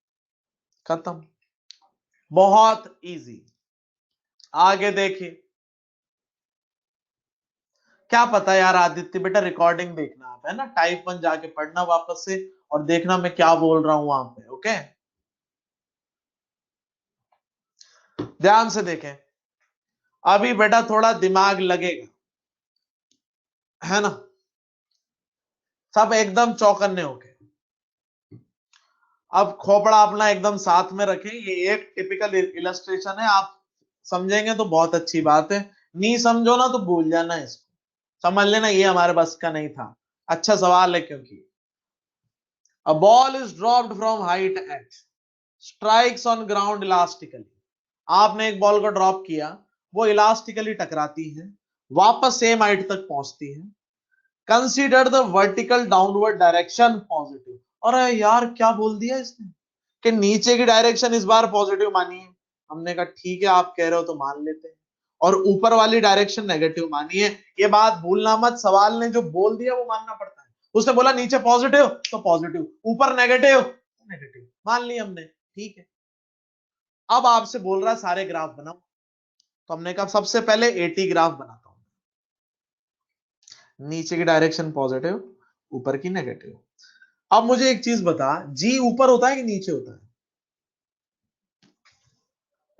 खत्म। बहुत इजी। आगे देखिए, क्या पता यार आदित्य बेटा, रिकॉर्डिंग देखना आप, है ना, टाइप 1 जाके पढ़ना वापस से और देखना मैं क्या बोल रहा हूं वहां पे। ओके, ध्यान से देखें, अभी बेटा थोड़ा दिमाग लगेगा, है ना, सब एकदम चौकन्ने होके। अब खोपड़ा अपना एकदम साथ में रखें, ये एक टिपिकल इलस्ट्रेशन है, आप समझेंगे तो बहुत अच्छी बात है, नहीं समझो ना तो भूल जाना इसको, समझ लेना ये हमारे बस का नहीं था। अच्छा सवाल है, क्योंकि a ball is dropped from height h, strikes on ground elastically. आपने एक बॉल को ड्रॉप किया, वो इलास्टिकली टकराती है, वापस सेम हाइट तक पहुंचती है। Consider the vertical downward direction positive. और यार क्या बोल दिया इसने कि नीचे की डायरेक्शन इस बार पॉजिटिव मानी है। हमने कहा ठीक है, आप कह रहे हो तो मान लेते हैं, और ऊपर वाली डायरेक्शन नेगेटिव मानी है। ये बात भूलना मत, सवाल ने जो बोल दिया वो मानना पड़ता है। उसने बोला नीचे पॉजिटिव तो पॉजिटिव, ऊपर नेगेटिव तो नेगेटिव, मान लिया हमने, ठीक है। अब आपसे बोल रहा है सारे ग्राफ बनाओ, तो हमने कहा सबसे पहले एटी ग्राफ बनाता हूं, नीचे की डायरेक्शन पॉजिटिव, ऊपर की नेगेटिव। अब मुझे एक चीज बता, जी ऊपर होता है कि नीचे होता है?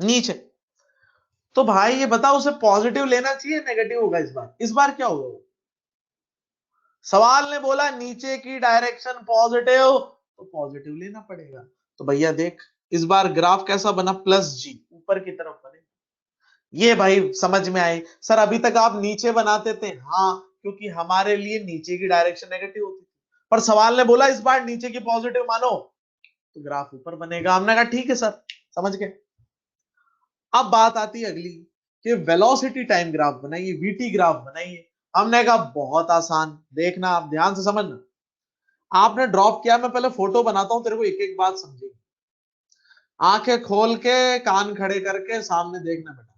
नीचे। तो भाई ये बता, उसे पॉजिटिव लेना चाहिए नेगेटिव होगा इस बार? इस बार क्या होगा? सवाल ने बोला नीचे की डायरेक्शन पॉजिटिव, तो पॉजिटिव लेना पड़ेगा। तो भैया देख, इस बार ग्राफ कैसा बना, प्लस जी, ऊपर की तरफ बने। ये भाई समझ में आई सर, अभी तक आप नीचे बनाते थे, हाँ, क्योंकि हमारे लिए नीचे की डायरेक्शन नेगेटिव होती थी, पर सवाल ने बोला इस बार नीचे की पॉजिटिव मानो, तो ग्राफ ऊपर बनेगा। हमने कहा ठीक है सर, समझ गए। अब बात आती है अगली, कि वेलोसिटी टाइम ग्राफ बनाइए, वीटी ग्राफ बनाइए। हमने कहा बहुत आसान, देखना आप ध्यान से समझना। आपने ड्रॉप किया, मैं पहले फोटो बनाता हूं, तेरे को एक एक बात समझेगी। आंखें खोल के कान खड़े करके सामने देखना बेटा।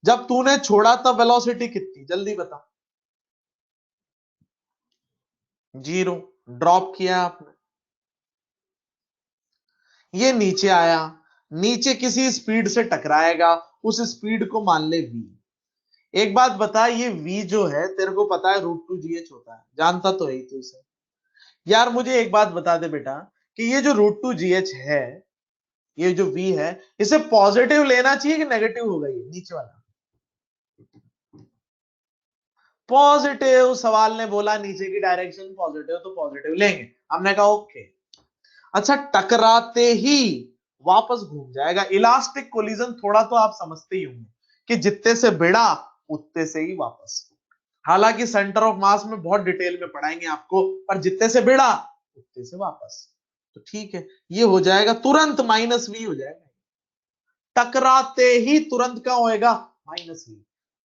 जब तूने छोड़ा तब वेलोसिटी कितनी, जल्दी बता? 0। ड्रॉप किया आपने, ये नीचे आया, नीचे किसी स्पीड से टकराएगा, उस स्पीड को मान ले v। एक बात बता, ये v जो है तेरे को पता है √2gh होता है, जानता तो है ही तू इसे। यार मुझे एक बात बता दे बेटा, कि ये जो √2gh है, ये जो v है, इसे पॉजिटिव लेना चाहिए कि नेगेटिव होगा ये नीचे वाला? पॉजिटिव। सवाल ने बोला नीचे की डायरेक्शन पॉजिटिव, तो पॉजिटिव लेंगे। हमने कहा ओके। अच्छा, टकराते ही वापस घूम जाएगा, इलास्टिक कोलिजन थोड़ा तो आप समझते ही होंगे, कि जितने से भिड़ा उतने से ही वापस। हालांकि सेंटर ऑफ मास में बहुत डिटेल में पढ़ाएंगे आपको, पर जितने से भिड़ा उतने से वापस। तो ठीक है, ये हो जाएगा तुरंत -v हो जाएगा, टकराते ही तुरंत क्या होएगा, -v।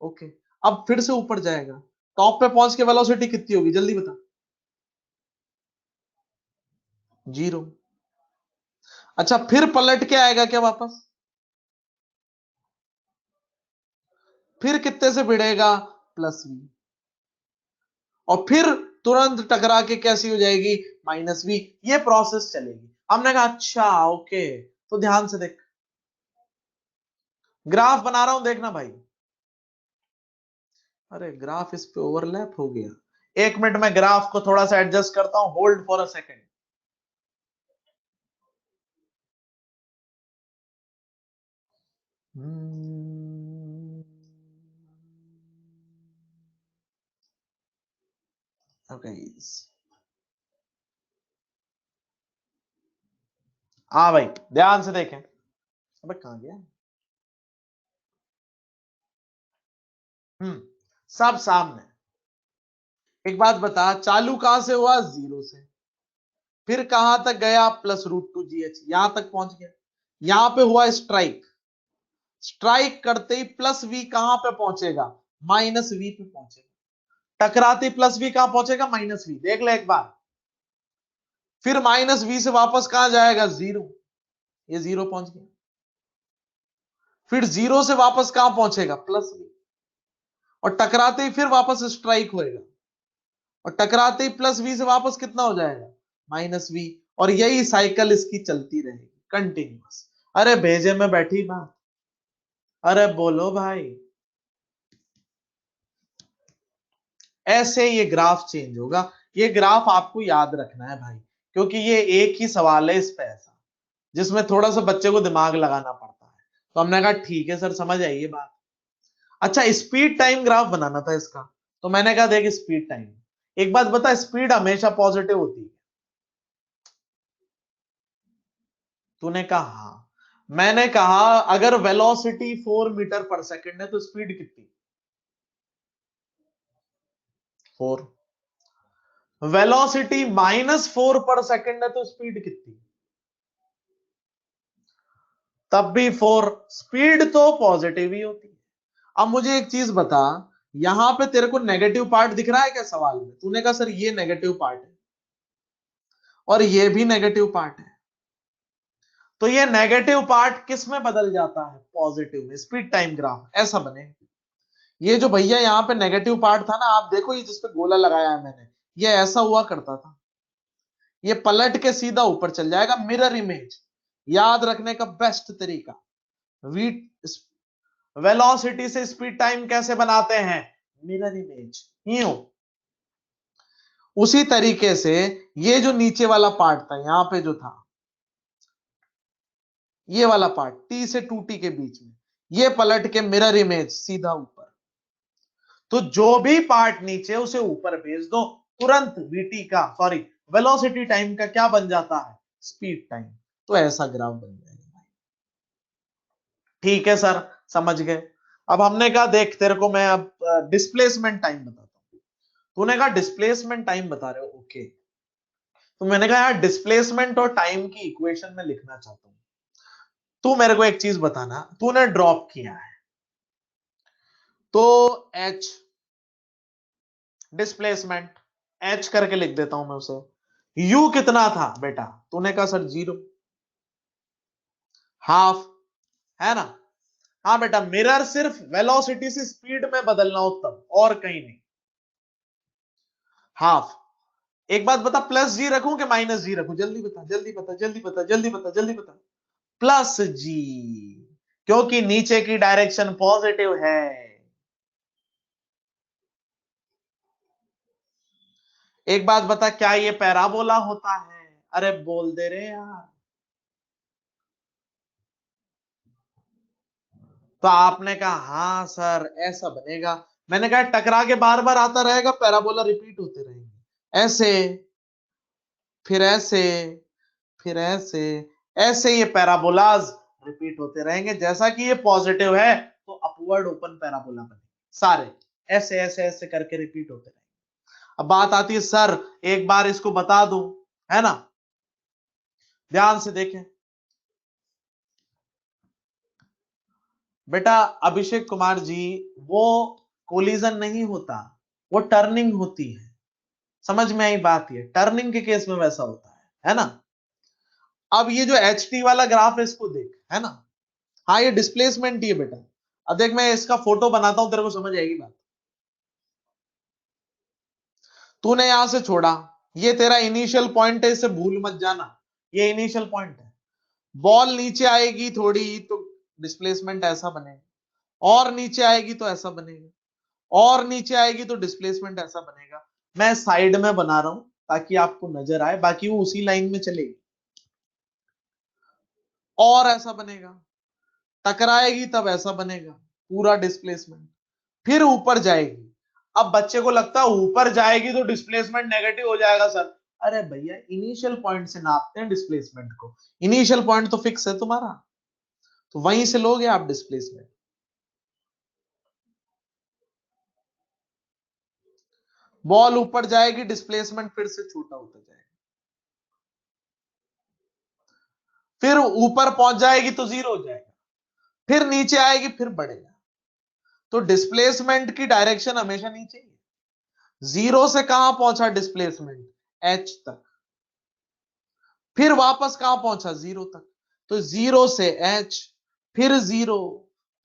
ओके, अब फिर से ऊपर जाएगा, टॉप पे पहुंच के वेलोसिटी कितनी होगी, जल्दी बता? 0। अच्छा, फिर पलट के आएगा क्या वापस? फिर कितने से भिड़ेगा, +v। और फिर तुरंत टकरा के कैसी हो जाएगी, -v। ये प्रोसेस चलेगी। हमने कहा अच्छा ओके, तो ध्यान से देख, ग्राफ बना रहा हूं, देखना भाई। अरे ग्राफ इस पे ओवरलैप हो गया, 1 मिनट में ग्राफ को थोड़ा सा एडजस्ट करता हूं, hold for a second. Okay, हाँ भाई ध्यान से देखें। अबे कहां गया? सब सामने। एक बात बता, चालू कहां से हुआ, 0 से, फिर कहां तक गया, +√2gh, यहां तक पहुंच गया। यहां पे हुआ स्ट्राइक, स्ट्राइक करते ही प्लस वी कहां पे पहुंचेगा, माइनस वी पे पहुंचेगा। टकराते प्लस वी कहां पहुंचेगा, माइनस वी, देख ले एक बार। फिर माइनस वी से वापस कहां जाएगा, जीरो, ये जीरो पहुंच गया। फिर जीरो से वापस कहां पहुंचेगा, प्लस वी, और टकराते ही फिर वापस स्ट्राइक होएगा, और टकराते ही प्लस वी से वापस कितना हो जाएगा, माइनस वी। और यही साइकिल इसकी चलती रहेगी कंटिन्यूअस। अरे भेजे में बैठी बात, अरे बोलो भाई। ऐसे ये ग्राफ चेंज होगा। ये ग्राफ आपको याद रखना है भाई, क्योंकि ये एक ही सवाल है इस पे ऐसा, जिसमें थोड़ा सा बच्चे को दिमाग लगाना पड़ता है। तो हमने कहा ठीक है सर, समझ आई ये बात। अच्छा, स्पीड टाइम ग्राफ बनाना था इसका, तो मैंने कहा देख स्पीड टाइम, एक बात बता, स्पीड हमेशा पॉजिटिव होती है? तूने कहा हाँ। मैंने कहा अगर वेलोसिटी 4 मीटर पर सेकंड है तो स्पीड कितनी, 4। वेलोसिटी -4 पर सेकंड है तो स्पीड कितनी, तब भी 4। स्पीड तो पॉजिटिव ही होती है। अब मुझे एक चीज बता, यहां पे तेरे को नेगेटिव पार्ट दिख रहा है क्या सवाल में? तूने कहा सर ये नेगेटिव पार्ट है और ये भी नेगेटिव पार्ट है, तो ये नेगेटिव पार्ट किस में बदल जाता है, पॉजिटिव में। स्पीड टाइम ग्राफ ऐसा बने। ये जो भैया यहाँ पे नेगेटिव पार्ट था ना, आप देखो ये जिसपे गोला लगाया है मैंने, ये ऐसा हुआ करता था, ये पलट के सीधा ऊपर चल जाएगा, मिरर इमेज। याद रखने का बेस्ट तरीका, वी वेलोसिटी से स्पीड टाइम कैसे बनाते हैं, मिरर इमेज। यूं, उसी तरीके से ये जो नीचे वाला पार्ट था, यहां पे जो था ये वाला पार्ट, टी से 2T के बीच में, ये पलट के मिरर इमेज सीधा ऊपर। तो जो भी पार्ट नीचे उसे ऊपर भेज दो, तुरंत वीटी का, सॉरी, वेलोसिटी टाइम का क्या बन जाता है, स्पीड टाइम। तो ऐसा ग्राफ बन जाएगा। ठीक है सर, समझ गए। अब हमने कहा देख तेरे को मैं अब डिस्प्लेसमेंट टाइम बताता हूं। तूने कहा डिस्प्लेसमेंट टाइम बता रहे हो, ओके। तो मैंने कहा यार डिस्प्लेसमेंट और टाइम की इक्वेशन में लिखना चाहता हूं। तू मेरे को एक चीज बताना, तूने ड्रॉप किया है तो एच डिस्प्लेसमेंट, एच करके लिख देता हूं मैं उसे। यू कितना था बेटा, तूने कहा सर 0, हाफ, है ना? हाँ बेटा, मिरर सिर्फ वेलोसिटी से स्पीड में बदलना हो तब, और कहीं नहीं। हाफ। एक बात बता, प्लस जी रखूं कि माइनस जी रखूं, जल्दी बता, जल्दी बता, जल्दी बता, जल्दी बता, जल्दी बता। प्लस जी, क्योंकि नीचे की डायरेक्शन पॉजिटिव है। एक बात बता, क्या ये पैराबोला होता है? अरे बोल दे रहे यार। तो आपने कहा हाँ सर ऐसा बनेगा। मैंने कहा टकरा के बार बार आता रहेगा, पैराबोला रिपीट होते रहेंगे, ऐसे, फिर ऐसे, फिर ऐसे, ऐसे ये पैराबोलाज रिपीट होते रहेंगे। जैसा कि ये पॉजिटिव है तो अपवर्ड ओपन पैराबोला बने सारे, ऐसे ऐसे ऐसे करके रिपीट होते रहेंगे। अब बात आती है सर, एक बार इसको बता दूं, है ना? ध्यान से देखें बेटा, अभिषेक कुमार जी, वो कोलिजन नहीं होता, वो टर्निंग होती है। समझ में आई बात? ये टर्निंग के केस में वैसा होता है ना? अब ये जो एच टी वाला ग्राफ है इसको देख, है ना? हाँ ये डिस्प्लेसमेंट ही है बेटा। अब देख मैं इसका फोटो बनाता हूं, तेरे को समझ आएगी बात। तूने यहां से छोड़ा, ये तेरा इनिशियल पॉइंट है, इसे भूल मत जाना, ये इनिशियल पॉइंट है। बॉल नीचे आएगी थोड़ी तो डिस्प्लेसमेंट ऐसा बनेगा, और नीचे आएगी तो ऐसा बनेगा, और नीचे आएगी तो डिस्प्लेसमेंट ऐसा बनेगा। मैं साइड में बना रहा हूं ताकि आपको नजर आए, बाकी वो उसी लाइन में चलेगी। और ऐसा बनेगा, टकराएगी तब ऐसा बनेगा, पूरा डिस्प्लेसमेंट। फिर ऊपर जाएगी। अब बच्चे को लगता है ऊपर जाएगी तो डिस्प्लेसमेंट नेगेटिव हो जाएगा सर। अरे भैया, इनिशियल पॉइंट से नापते हैं डिस्प्लेसमेंट को, इनिशियल पॉइंट तो फिक्स है तुम्हारा, तो वहीं से लोगे आप डिस्प्लेसमेंट। बॉल ऊपर जाएगी, डिस्प्लेसमेंट फिर से छोटा होता जाएगा। फिर ऊपर पहुंच जाएगी तो जीरो हो जाएगा, फिर नीचे आएगी फिर बढ़ेगा। तो डिस्प्लेसमेंट की डायरेक्शन हमेशा नीचे ही है। जीरो से कहां पहुंचा डिस्प्लेसमेंट, एच तक, फिर वापस कहां पहुंचा, जीरो तक। तो जीरो से एच, फिर जीरो,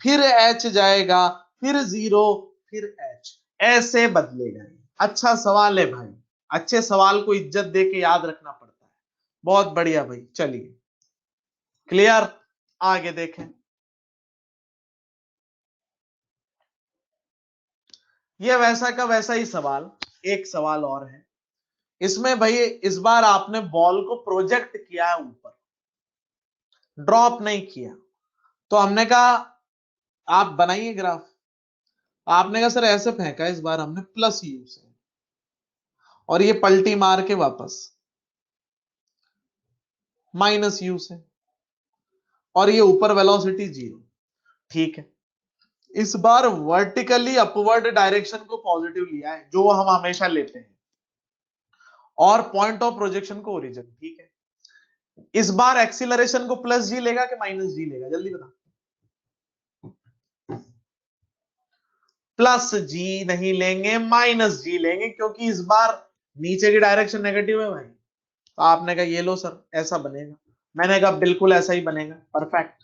फिर एच जाएगा, फिर जीरो, फिर एच, ऐसे बदलेगा। अच्छा सवाल है भाई, अच्छे सवाल को इज्जत दे के याद रखना पड़ता है। बहुत बढ़िया भाई, चलिए क्लियर, आगे देखें। ये वैसा का वैसा ही सवाल, एक सवाल और है इसमें भाई। इस बार आपने बॉल को प्रोजेक्ट किया है ऊपर, ड्रॉप नहीं किया। तो हमने कहा आप बनाइए ग्राफ। आपने कहा सर ऐसे फेंका, इस बार हमने प्लस यू से, और ये पलटी मार के वापस माइनस यू से, और ये ऊपर वेलोसिटी जीरो। ठीक है, इस बार वर्टिकली अपवर्ड डायरेक्शन को पॉजिटिव लिया है, जो हम हमेशा लेते हैं, और पॉइंट ऑफ प्रोजेक्शन को ओरिजिन। ठीक है, इस बार एक्सीलरेशन को प्लस जी लेगा कि माइनस जी लेगा, जल्दी बता। प्लस जी नहीं लेंगे, माइनस जी लेंगे, क्योंकि इस बार नीचे की डायरेक्शन नेगेटिव है भाई। तो आपने कहा ये लो सर ऐसा बनेगा, मैंने कहा बिल्कुल ऐसा ही बनेगा, परफेक्ट।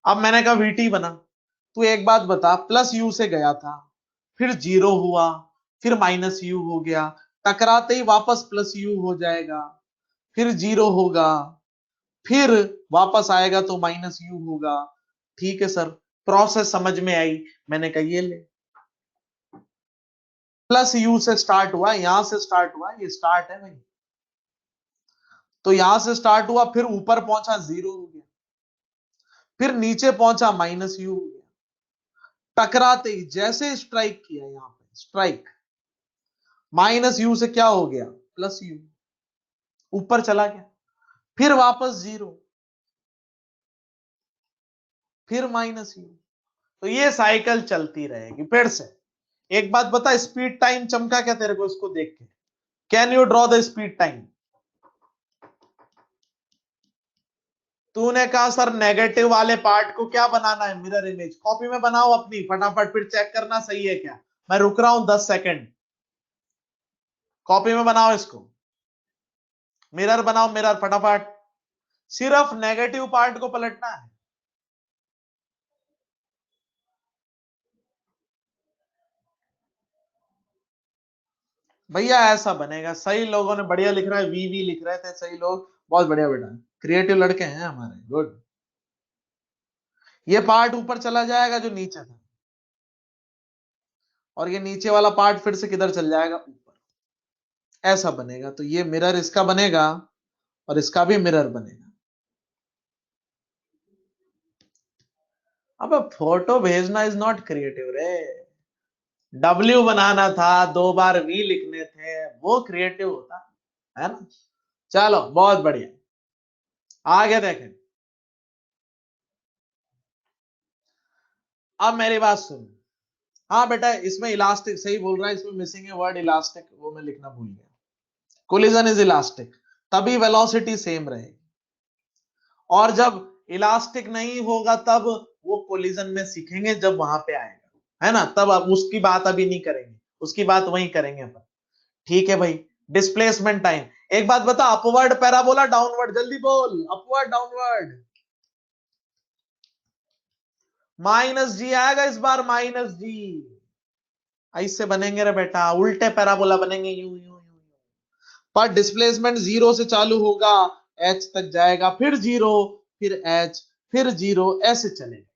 अब मैंने कहा वीटी बना, तू एक बात बता, प्लस यू से गया था, फिर जीरो हुआ, फिर माइनस यू हो गया, टकराते ही वापस प्लस यू हो जाएगा, फिर जीरो होगा, फिर वापस आएगा तो माइनस यू होगा। ठीक है सर, प्रोसेस समझ में आई। मैंने कहा ये ले, प्लस यू से स्टार्ट हुआ, यहां से स्टार्ट हुआ, ये स्टार्ट है भाई। तो यहां से स्टार्ट हुआ, फिर ऊपर पहुंचा जीरो हो गया, फिर नीचे पहुंचा माइनस यू हो गया, टकराते ही जैसे स्ट्राइक किया, यहां पे स्ट्राइक, माइनस यू से क्या हो गया, प्लस यू, ऊपर चला गया, फिर वापस जीरो, फिर माइनस यू। तो ये साइकिल चलती रहेगी। फिर से एक बात बता, स्पीड टाइम चमका क्या तेरे को इसको देख के? Can you draw the speed time? तूने कहा सर नेगेटिव वाले पार्ट को क्या बनाना है, मिरर इमेज। कॉपी में बनाओ अपनी फटाफट, फिर चेक करना सही है क्या। मैं रुक रहा हूं 10 सेकंड, कॉपी में बनाओ इसको, मिरर बनाओ, मिरर फटाफट। सिर्फ नेगेटिव पार्ट को पलटना है। भैया ऐसा बनेगा। सही लोगों ने बढ़िया लिख रहा है, वी लिख रहे थे सही लोग, बहुत बढ़िया बेटा, क्रिएटिव लड़के हैं हमारे, गुड। ये पार्ट ऊपर चला जाएगा जो नीचे था, और ये नीचे वाला पार्ट फिर से किधर चल जाएगा, ऊपर। ऐसा बनेगा। तो ये मिरर इसका बनेगा, और इसका भी मिरर बनेगा। अब फोटो भेजना इज नॉट क्रिएटिव रे। डब्ल्यू बनाना था, 2 बार वी लिखने थे, वो क्रिएटिव होता है ना। चलो बहुत बढ़िया, आगे देखें। अब मेरी बात सुन। हाँ बेटा, इसमें इलास्टिक सही बोल रहा है, इसमें मिसिंग है वर्ड इलास्टिक, वो मैं लिखना भूल गया। कोलिजन इज इलास्टिक, तभी वेलोसिटी सेम रहेगी। और जब इलास्टिक नहीं होगा तब वो कोलिजन में सीखेंगे जब वहां पे आएगा, है ना, तब अब उसकी बात अभी नहीं करेंगे, उसकी बात वहीं करेंगे अपन। ठीक है भाई, डिस्प्लेसमेंट टाइम। एक बात बता, अपवर्ड पैराबोला डाउनवर्ड, जल्दी बोल, अपवर्ड डाउनवर्ड। माइनस जी आएगा इस बार, माइनस जी। ऐसे बनेंगे रे बेटा, उल्टे पैराबोला बनेंगे, यूं यूं यूं यूं। पर डिस्प्लेसमेंट जीरो से चालू होगा, एच तक जाएगा, फिर जीरो, फिर एच, फिर जीरो, ऐसे चलेगा।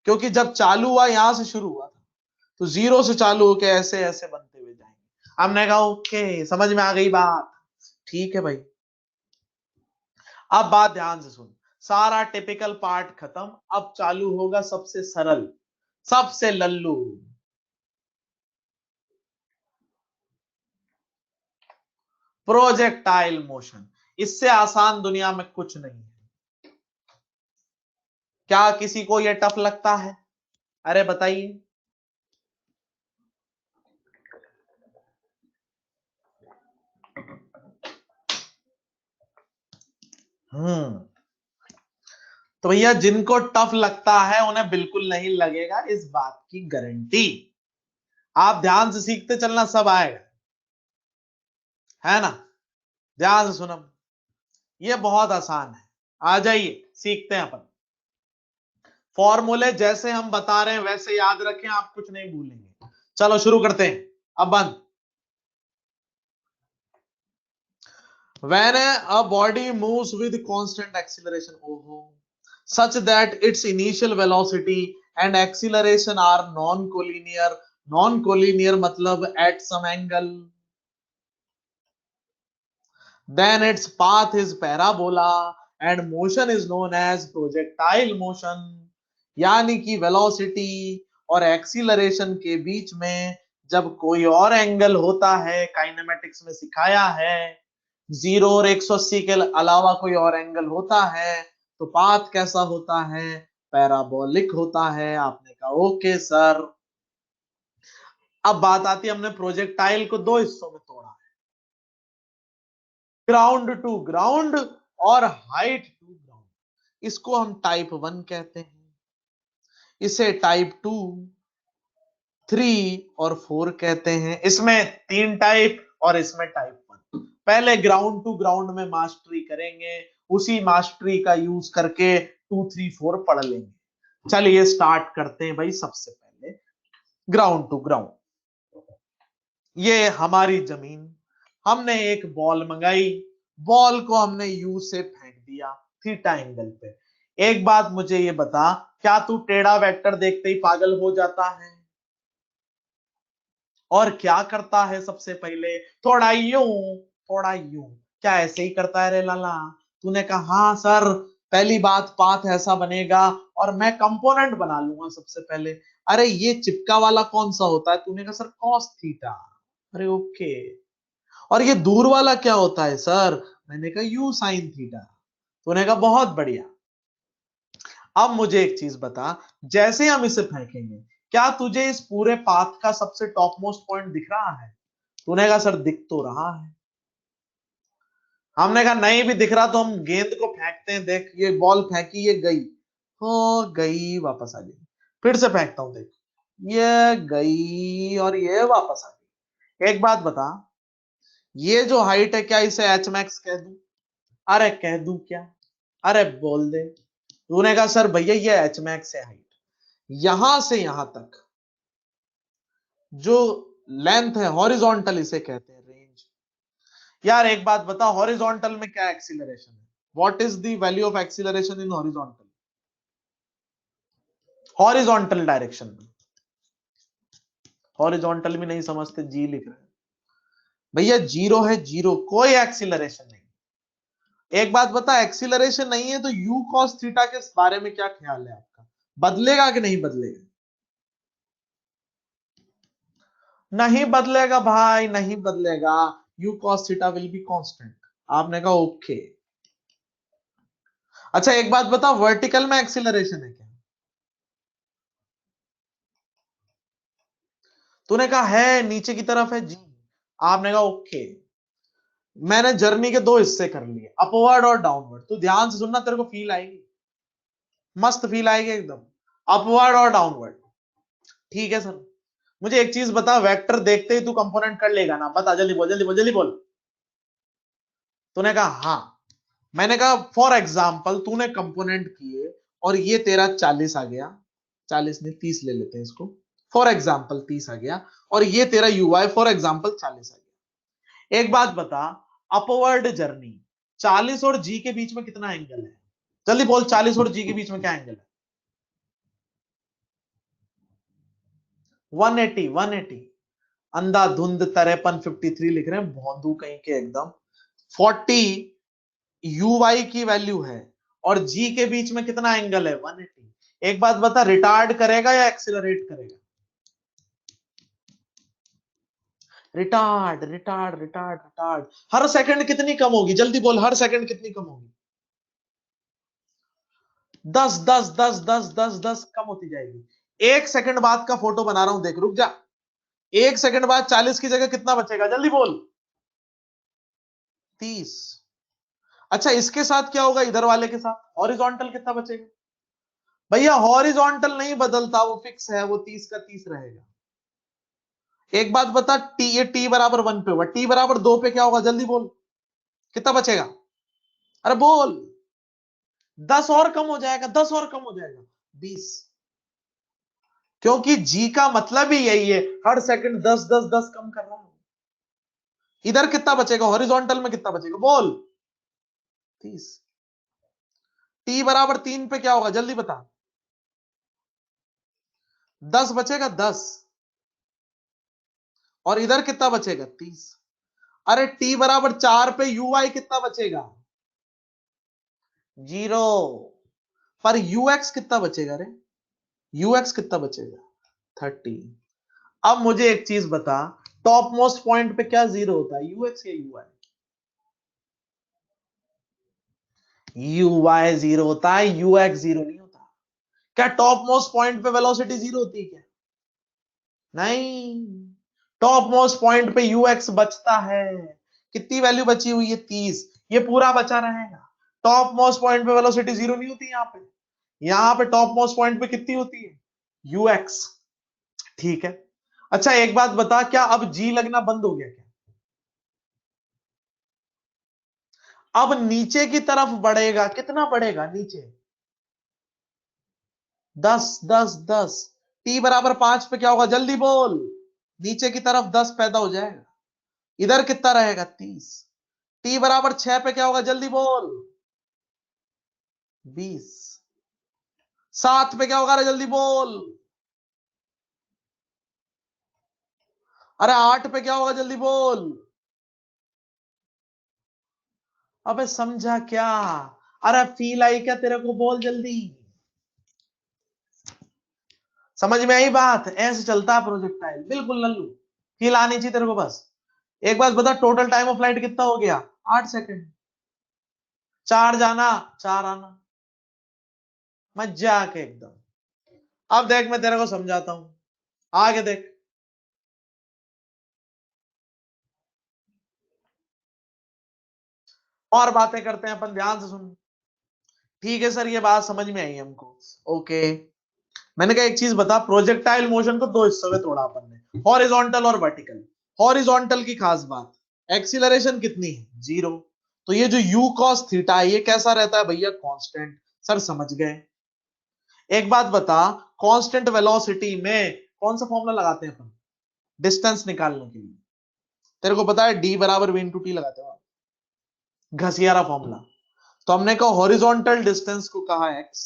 क्योंकि जब चालू हुआ यहां से शुरू हुआ था, तो जीरो से चालू होके ऐसे ऐसे बनते हुए जाएंगे। हमने कहा ओके, समझ में आ गई बात। ठीक है भाई, अब बात ध्यान से सुन। सारा टिपिकल पार्ट खत्म, अब चालू होगा सबसे सरल, सबसे लल्लू, प्रोजेक्टाइल मोशन। इससे आसान दुनिया में कुछ नहीं है। क्या किसी को यह टफ लगता है? अरे बताइए। हम्म तो भैया जिनको टफ लगता है उन्हें बिल्कुल नहीं लगेगा, इस बात की गारंटी। आप ध्यान से सीखते चलना, सब आएगा, है ना। ध्यान से सुनो, ये बहुत आसान है। आ जाइए सीखते हैं अपन। फॉर्मूले जैसे हम बता रहे हैं वैसे याद रखें, आप कुछ नहीं भूलेंगे। चलो शुरू करते हैं। अब बंद। When a body moves with constant acceleration, such that its initial velocity and acceleration are non-collinear, non-collinear मतलब at some angle, then its path is parabola and motion is known as projectile motion। यानी कि velocity और acceleration के बीच में जब कोई और angle होता है, काइनेमेटिक्स में सिखाया है, 0 और 180 के अलावा कोई और एंगल होता है, तो पाथ कैसा होता है? पैराबोलिक होता है। आपने कहा ओके सर। अब बात आती है, हमने प्रोजेक्टाइल को दो हिस्सों में तोड़ा है, ग्राउंड टू ग्राउंड और हाइट टू ग्राउंड। इसको हम टाइप 1 कहते हैं, इसे टाइप 2, 3 और 4 कहते हैं। इसमें 3 टाइप और इसमें टाइप 1। पहले ग्राउंड टू ग्राउंड में मास्टरी करेंगे, उसी मास्टरी का यूज करके 2, 3, 4 पढ़ लेंगे। चलिए स्टार्ट करते हैं भाई। सबसे पहले ग्राउंड टू ग्राउंड। ये हमारी जमीन, हमने एक बॉल मंगाई, बॉल को हमने यू से फेंक दिया थीटा एंगल पे। एक बात मुझे ये बता, क्या तू टेढ़ा वेक्टर देखते ही पागल हो जाता है? और क्या करता है सबसे पहले? थोड़ा यूं, थोड़ा यूं। क्या ऐसे ही करता है रे लाला? तूने कहा हाँ सर, पहली बात पाथ ऐसा बनेगा और मैं कंपोनेंट बना लूंगा सबसे पहले। अरे ये चिपका वाला कौन सा होता है? तूने कहा सर कॉस थीटा। अरे ओके। और ये दूर वाला क्या होता है सर? मैंने कहा यू साइन थीटा। तूने कहा बहुत बढ़िया। अब मुझे एक चीज बता, जैसे हम इसे फेंकेंगे, क्या तुझे इस पूरे पाथ का सबसे टॉप मोस्ट पॉइंट दिख रहा है? तूने कहा सर दिख तो रहा है। हमने कहा नहीं भी दिख रहा तो हम गेंद को फेंकते हैं, देख ये बॉल फेंकी, ये गई, हो गई, वापस आ गई। फिर से फेंकता हूं, देख ये गई और ये वापस आ गई। एक बात बता, ये जो हाइट है क्या इसे एच मैक्स कह दूं? अरे कह दूं क्या? अरे बोल दे। तूने कहा सर भैया ये एच मैक्स है हाइट, यहां से यहां तक जो लेंथ है हॉरिजॉन्टल इसे कहते हैं रेंज। यार एक बात बता, हॉरिजॉन्टल में क्या एक्सीलरेशन है? What is the value of acceleration in horizontal? Horizontal direction में। हॉरिजॉन्टल भी नहीं समझते, जी लिख रहे हैं भैया। जीरो है, जीरो, कोई एक्सीलरेशन नहीं। एक बात बता, एक्सीलरेशन नहीं है तो यू कॉस थीटा के बारे में क्या ख्याल है आपका? बदलेगा कि नहीं बदलेगा? नहीं बदलेगा भाई, नहीं बदलेगा। You cos theta will be constant. आपने कहा ओके। अच्छा एक बात बता, वर्टिकल में एक्सीलरेशन है क्या? तूने कहा है, नीचे की तरफ है जी। आपने कहा ओके। मैंने जर्नी के दो हिस्से कर लिए, अपवर्ड और डाउनवर्ड। तू ध्यान से सुनना, तेरे को फील आएगी, मस्त फील आएगी एकदम। अपवर्ड और डाउनवर्ड, ठीक है सर। मुझे एक चीज बता, वेक्टर देखते ही तू कंपोनेंट कर लेगा ना? बता, जल्दी बोल, जल्दी बोल, जल्दी बोल। तूने कहा हाँ। मैंने कहा फॉर एग्जाम्पल तूने कंपोनेंट किए और ये तेरा 40 आ गया, 40 नहीं 30 ले लेते हैं इसको, फॉर एग्जाम्पल 30 आ गया। और ये तेरा यूआई फॉर एग्जाम्पल 40 आ गया। एक बात बता, अपवर्ड जर्नी 40 और जी के बीच में कितना एंगल है? जल्दी बोल, 40 और जी के बीच में क्या एंगल है? 180, 180। अंधाधुंध तरेपन 53 लिख रहे हैं, भौंदू कहीं के एकदम। 40 यूवाई की वैल्यू है और जी के बीच में कितना एंगल है? 180। एक बात बता, रिटार्ड करेगा या एक्सिलरेट करेगा? Retard, retard, retard, retard. हर सेकंड कितनी कम होगी? जल्दी बोल, हर सेकंड कितनी कम होगी? 10, 10, 10, 10, 10, 10 कम होती जाएगी। एक सेकंड बाद का फोटो बना रहा हूं, देख, रुक जा। एक सेकंड बाद 40 की जगह कितना बचेगा? जल्दी बोल। 30। अच्छा इसके साथ क्या होगा, इधर वाले के साथ हॉरिजॉन्टल कितना बचेगा? भैया हॉरिजॉन्टल नहीं बदलता, वो फिक्स है, वो 30 का 30 रहेगा। एक बात बता, टी ये टी बराबर 1 पे होगा, टी बराबर 2 पे क्या होगा, जल्दी बोल, कितना बचेगा? अरे बोल। 10 और कम हो जाएगा, 10 और कम हो जाएगा, 20। क्योंकि जी का मतलब ही यही है, हर सेकंड 10 10 10 कम कर रहा है। इधर कितना बचेगा, हॉरिजॉन्टल में कितना बचेगा, बोल। 30। टी बराबर 3 पे क्या होगा, जल्दी बता। 10 बचेगा, 10। और इधर कितना बचेगा, 30। अरे टी बराबर 4 पे यू आई कितना बचेगा, 0। पर यूएक्स कितना बचेगा रे, यूएक्स कितना बचेगा, 30। अब मुझे एक चीज बता, टॉप मोस्ट पॉइंट पे क्या 0 होता है, यूएक्स या यूआई? यूआई 0 होता है, यूएक्स 0 नहीं होता। क्या टॉप मोस्ट पॉइंट पे वेलोसिटी 0 होती है क्या? नहीं, टॉप मोस्ट पॉइंट पे यूएक्स बचता है। कितनी वैल्यू बची हुई है, 30। ये पूरा बचा रहेगा। टॉप मोस्ट पॉइंट पे वेलोसिटी 0 नहीं होती, यहां पे टॉप मोस्ट पॉइंट पे कितनी होती है, यूएक्स। ठीक है। अच्छा एक बात बता, क्या अब जी लगना बंद हो गया क्या? अब नीचे की तरफ बढ़ेगा, कितना बढ़ेगा नीचे, 10 10 10। टी बराबर 5 पे क्या होगा, जल्दी बोल। नीचे की तरफ 10 पैदा हो जाएगा, इधर कितना रहेगा, 30। टी बराबर 6 पे क्या होगा, जल्दी बोल। 20। 7 पे क्या होगा, अरे जल्दी बोल। अरे 8 पे क्या होगा, जल्दी बोल। अबे समझा क्या? अरे फील आई क्या तेरे को, बोल जल्दी। समझ में आई बात? ऐसे चलता है प्रोजेक्टाइल, बिल्कुल लल्लू। फील आनी चाहिए तेरे को बस। एक बात बता, टोटल टाइम ऑफ फ्लाइट कितना हो गया, 8 सेकंड। 4 जाना 4 आना, मजा के एकदम। अब देख मैं तेरे को समझाता हूं, आगे देख। और बातें करते हैं अपन, ध्यान से सुन। ठीक है सर, ये बात समझ में आई हमको। ओके। मैंने कहा एक चीज बता, प्रोजेक्टाइल मोशन को दो हिस्सों में तोड़ा अपन ने, हॉरिजॉन्टल और वर्टिकल। हॉरिजॉन्टल की खास बात, एक्सीलरेशन कितनी है, 0। तो ये जो u cos थीटा है, ये कैसा रहता है भैया, कांस्टेंट। सर समझ गए। एक बात बता, कांस्टेंट वेलोसिटी में कौन सा फॉर्मूला लगाते हैं अपन, डिस्टेंस निकालने के लिए? तेरे को पता है, d बराबर v इंटू टी लगाते हो, घसियारा फॉर्मूला। तो हमने कहा हॉरिजॉन्टल डिस्टेंस को कहा x,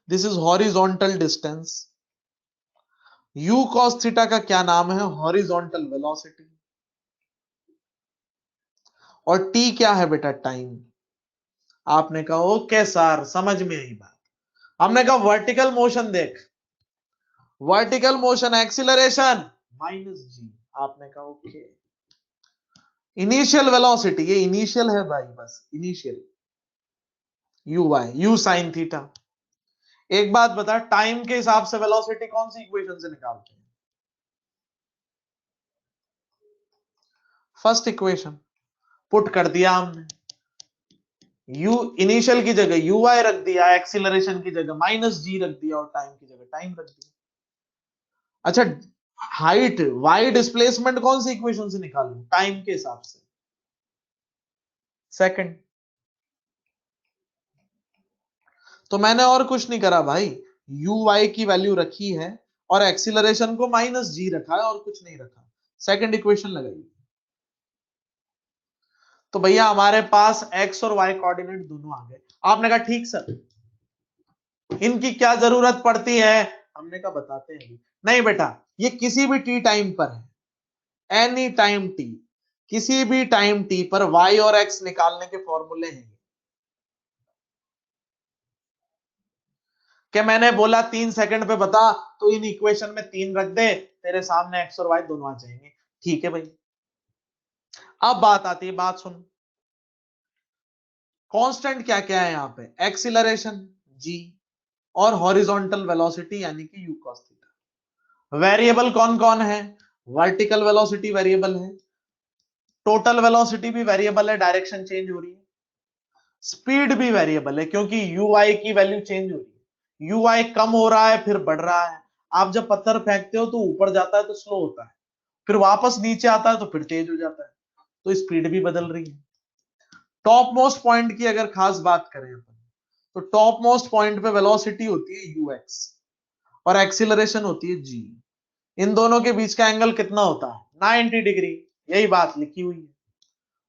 this is horizontal distance. u cos theta का क्या नाम है, हॉरिजॉन्टल वेलोसिटी। और t क्या है बेटा, टाइम। आपने कहा ओके सर, समझ में आई बात। हमने कहा वर्टिकल मोशन देख, वर्टिकल मोशन एक्सीलरेशन -g। आपने कहा ओके। इनिशियल वेलोसिटी, ये इनिशियल है भाई, बस initial, u y, u sine theta. एक बात बता, टाइम के हिसाब से वेलोसिटी कौन सी इक्वेशन से निकालते हैं, फर्स्ट इक्वेशन। पुट कर दिया हमने, यू इनिशियल की जगह यू आई रख दिया, एक्सीलरेशन की जगह -g रख दिया, और टाइम की जगह टाइम रख दिया। अच्छा, हाइट वाई डिस्प्लेसमेंट कौन सी इक्वेशन से निकालूं, टाइम के हिसाब से, सेकंड। तो मैंने और कुछ नहीं करा भाई, यू वाई की वैल्यू रखी है और एक्सीलरेशन को -g रखा है, और कुछ नहीं रखा, सेकंड इक्वेशन लगाई। तो भैया हमारे पास एक्स और वाई कोऑर्डिनेट दोनों आ गए। आपने कहा ठीक सर, इनकी क्या जरूरत पड़ती है, हमने कहा बताते हैं। नहीं बेटा, ये किसी भी टी टाइम पर है, एनी टाइम टी, किसी भी टाइम टी पर वाई और एक्स निकालने के फॉर्मूले हैं। क्या मैंने बोला 3 सेकंड पे बता, तो इन इक्वेशन में 3 रख दे, तेरे सामने एक्स और वाई दोनों आ जाएंगे। ठीक है भाई। अब बात आती है, बात सुन। कांस्टेंट क्या क्या है यहां पे, एक्सीलरेशन जी, और हॉरिजॉन्टल वेलोसिटी यानी कि यू cos थीटा। वेरिएबल कौन कौन है, वर्टिकल वेलोसिटी वेरिएबल है, टोटल वेलोसिटी भी वेरिएबल है, डायरेक्शन चेंज हो रही है। स्पीड भी वेरिएबल है क्योंकि ui की वैल्यू चेंज हो रही है। ui कम हो रहा है फिर बढ़ रहा है। आप जब पत्थर फेंकते हो तो ऊपर जाता है तो स्लो होता है, फिर वापस नीचे आता है तो फिर तेज हो जाता है, तो स्पीड भी बदल रही है। टॉप मोस्ट पॉइंट की अगर खास बात करें अपन, तो टॉप मोस्ट पॉइंट पे वेलोसिटी होती है ux और एक्सीलरेशन होती है g। इन दोनों के बीच का एंगल कितना होता है? 90 डिग्री। यही बात लिखी हुई है।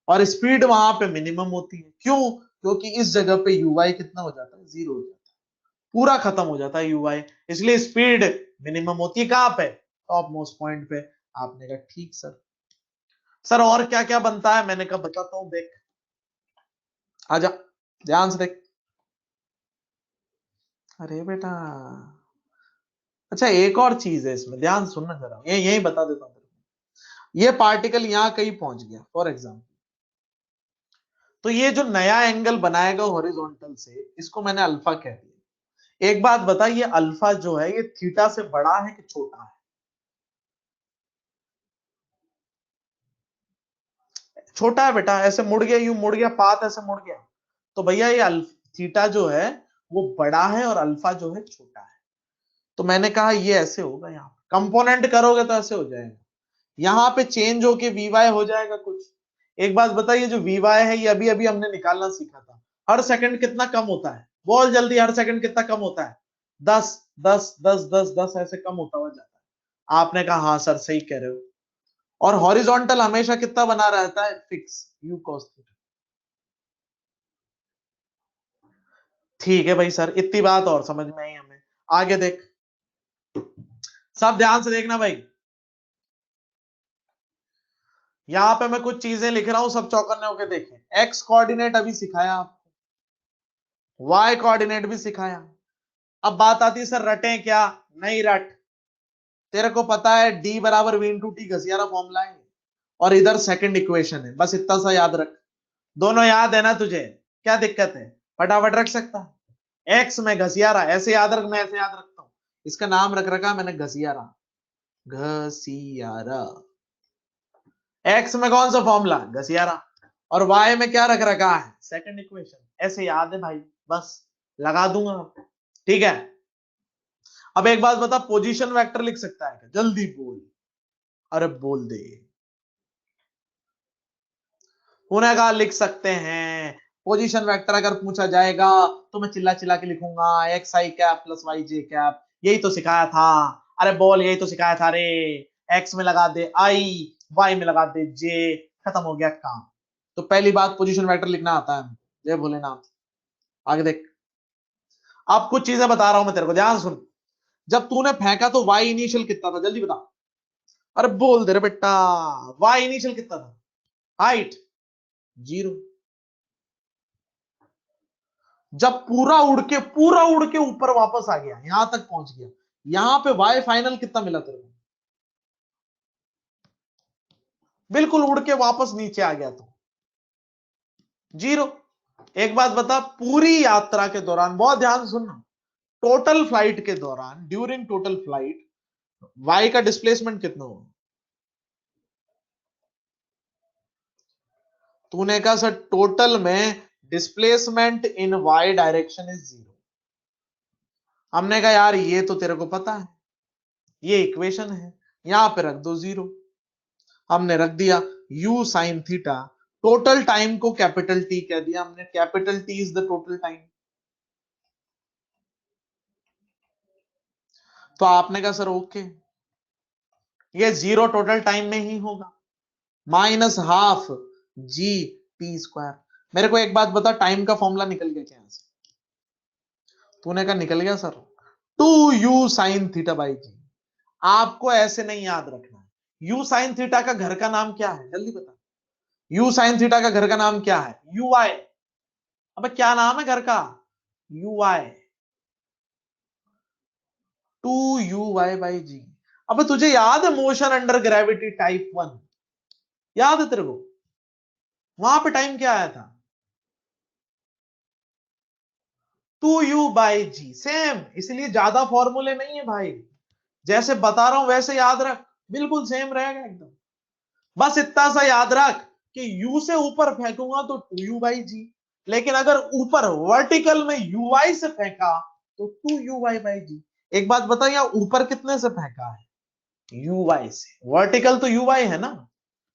और स्पीड वहां पे मिनिमम होती है। क्यों? क्योंकि इस जगह पे ui कितना हो जाता है? 0 हो जाता है, पूरा खत्म हो जाता है ui, इसलिए स्पीड मिनिमम होती है। कहां पे? टॉप मोस्ट पॉइंट पे। आपने कहा ठीक सर। सर और क्या क्या बनता है? मैंने कहा बताता हूं, देख आजा, ध्यान से देख। अरे बेटा, अच्छा एक और चीज है इसमें, ध्यान सुनना जरा, ये यही बता देता हूं। ये पार्टिकल यहां कहीं पहुंच गया फॉर एग्जाम्पल, तो ये जो नया एंगल बनाएगा हॉरिजॉन्टल से, इसको मैंने अल्फा कह दिया। एक बात बता, ये अल्फा जो है ये थीटा से बड़ा है कि छोटा है? छोटा है बेटा। ऐसे मुड़ गया, यूं मुड़ गया, पाथ ऐसे मुड़ गया, तो भैया ये थीटा जो है वो बड़ा है और अल्फा जो है छोटा है। तो मैंने कहा ये ऐसे होगा, यहाँ कंपोनेंट करोगे तो ऐसे हो जाएगा, यहाँ पे चेंज होके वी वाई हो जाएगा कुछ। एक बात बताइए, जो वी वाई है ये अभी अभी हमने निकालना सीखा था। हर सेकंड कितना कम होता है? बोल जल्दी, हर सेकंड कितना कम होता है? 10 10 10 10 10 ऐसे कम होता हुआ जाता है। आपने कहा हाँ सर सही कह रहे हो। और हॉरिजॉन्टल हमेशा कितना बना रहता है? Fix, you cos theta. ठीक है भाई सर, इतनी बात और समझ में आई हमें। आगे देख, सब ध्यान से देखना भाई। यहां पे मैं कुछ चीजें लिख रहा हूं, सब चौकन्ने होकर देखें। एक्स कोऑर्डिनेट अभी सिखाया आपको, वाई कोऑर्डिनेट भी सिखाया। अब बात आती है सर रटे क्या? नहीं रट। तेरे को पता है डी बराबर वी इंटू टी घसियारा फॉर्मूला है, और इधर सेकंड इक्वेशन है, बस इतना सा याद रख। दोनों याद है ना तुझे? क्या दिक्कत है? फटाफट रख सकता है। एक्स में घसियारा ऐसे याद रख, मैं ऐसे याद रखता हूं। इसका नाम रख रखा मैंने घसियारा, घसियारा। एक्स में कौन सा फॉर्मूला? घसियारा। और वाई में क्या रख रखा है? Second equation. ऐसे याद है भाई, बस लगा दूंगा। ठीक है। अब एक बात बता, पोजीशन वेक्टर लिख सकता है क्या? जल्दी बोल। अरे बोल दे। उन्हें कहा लिख सकते हैं। पोजीशन वेक्टर अगर पूछा जाएगा तो मैं चिल्ला चिल्ला के लिखूंगा एक्स आई कैप प्लस वाई जे कैप, यही तो सिखाया था। अरे बोल, यही तो सिखाया था रे। एक्स में लगा दे आई, वाई में लगा दे जे, खत्म हो गया काम। तो पहली बात, पोजीशन वेक्टर लिखना आता है। जय भोलेनाथ। आगे देख, अब कुछ चीजें बता रहा हूं मैं तेरे को, ध्यान सुन। जब तूने फेंका तो वाई इनिशियल कितना था? जल्दी बता। अरे बोल दे रे बेटा, वाई इनिशियल कितना था? हाइट 0। जब पूरा उड़ के ऊपर वापस आ गया, यहां तक पहुंच गया, यहां पे वाई फाइनल कितना मिला तेरे को? बिल्कुल उड़ के वापस नीचे आ गया तो 0। एक बात बता, पूरी यात्रा के दौरान बहुत ध्यान से सुनना, टोटल फ्लाइट के दौरान, ड्यूरिंग टोटल फ्लाइट, वाई का डिस्प्लेसमेंट कितना हुआ? तूने कहा सर टोटल में displacement in y direction is 0। हमने कहा यार ये तो तेरे को पता है, ये इक्वेशन है, यहां पे रख दो 0। हमने रख दिया u sine theta. Total time को कैपिटल टी कह दिया हमने, capital T is the total time. तो आपने कहा सर ओके, ये 0 टोटल टाइम में ही होगा, minus half G T square. मेरे को एक बात बता, टाइम का फॉर्मूला निकल गया क्या यहां से? तूने कहा निकल गया sir, 2u sine theta by g. आपको ऐसे नहीं याद रखना है। u साइन थीटा का घर का नाम क्या है? जल्दी बता। u साइन थीटा का घर का नाम क्या है? यू आई। अबे क्या नाम है घर का? You I, 2u y/g। अब तुझे याद है मोशन अंडर ग्रेविटी टाइप 1? याद है तेरे को? वहां पे टाइम क्या आया था? 2u/g। सेम, इसलिए ज्यादा फॉर्मूले नहीं है भाई, जैसे बता रहा हूं वैसे याद रख, बिल्कुल सेम रहेगा एकदम। बस इतना सा याद रख, कि u से ऊपर फेंकूंगा तो 2u/g, लेकिन अगर ऊपर वर्टिकल में ui से फेंका तो 2uy/g। एक बात बता, यहाँ ऊपर कितने से फेंका है? ui से। वर्टिकल तो ui है ना,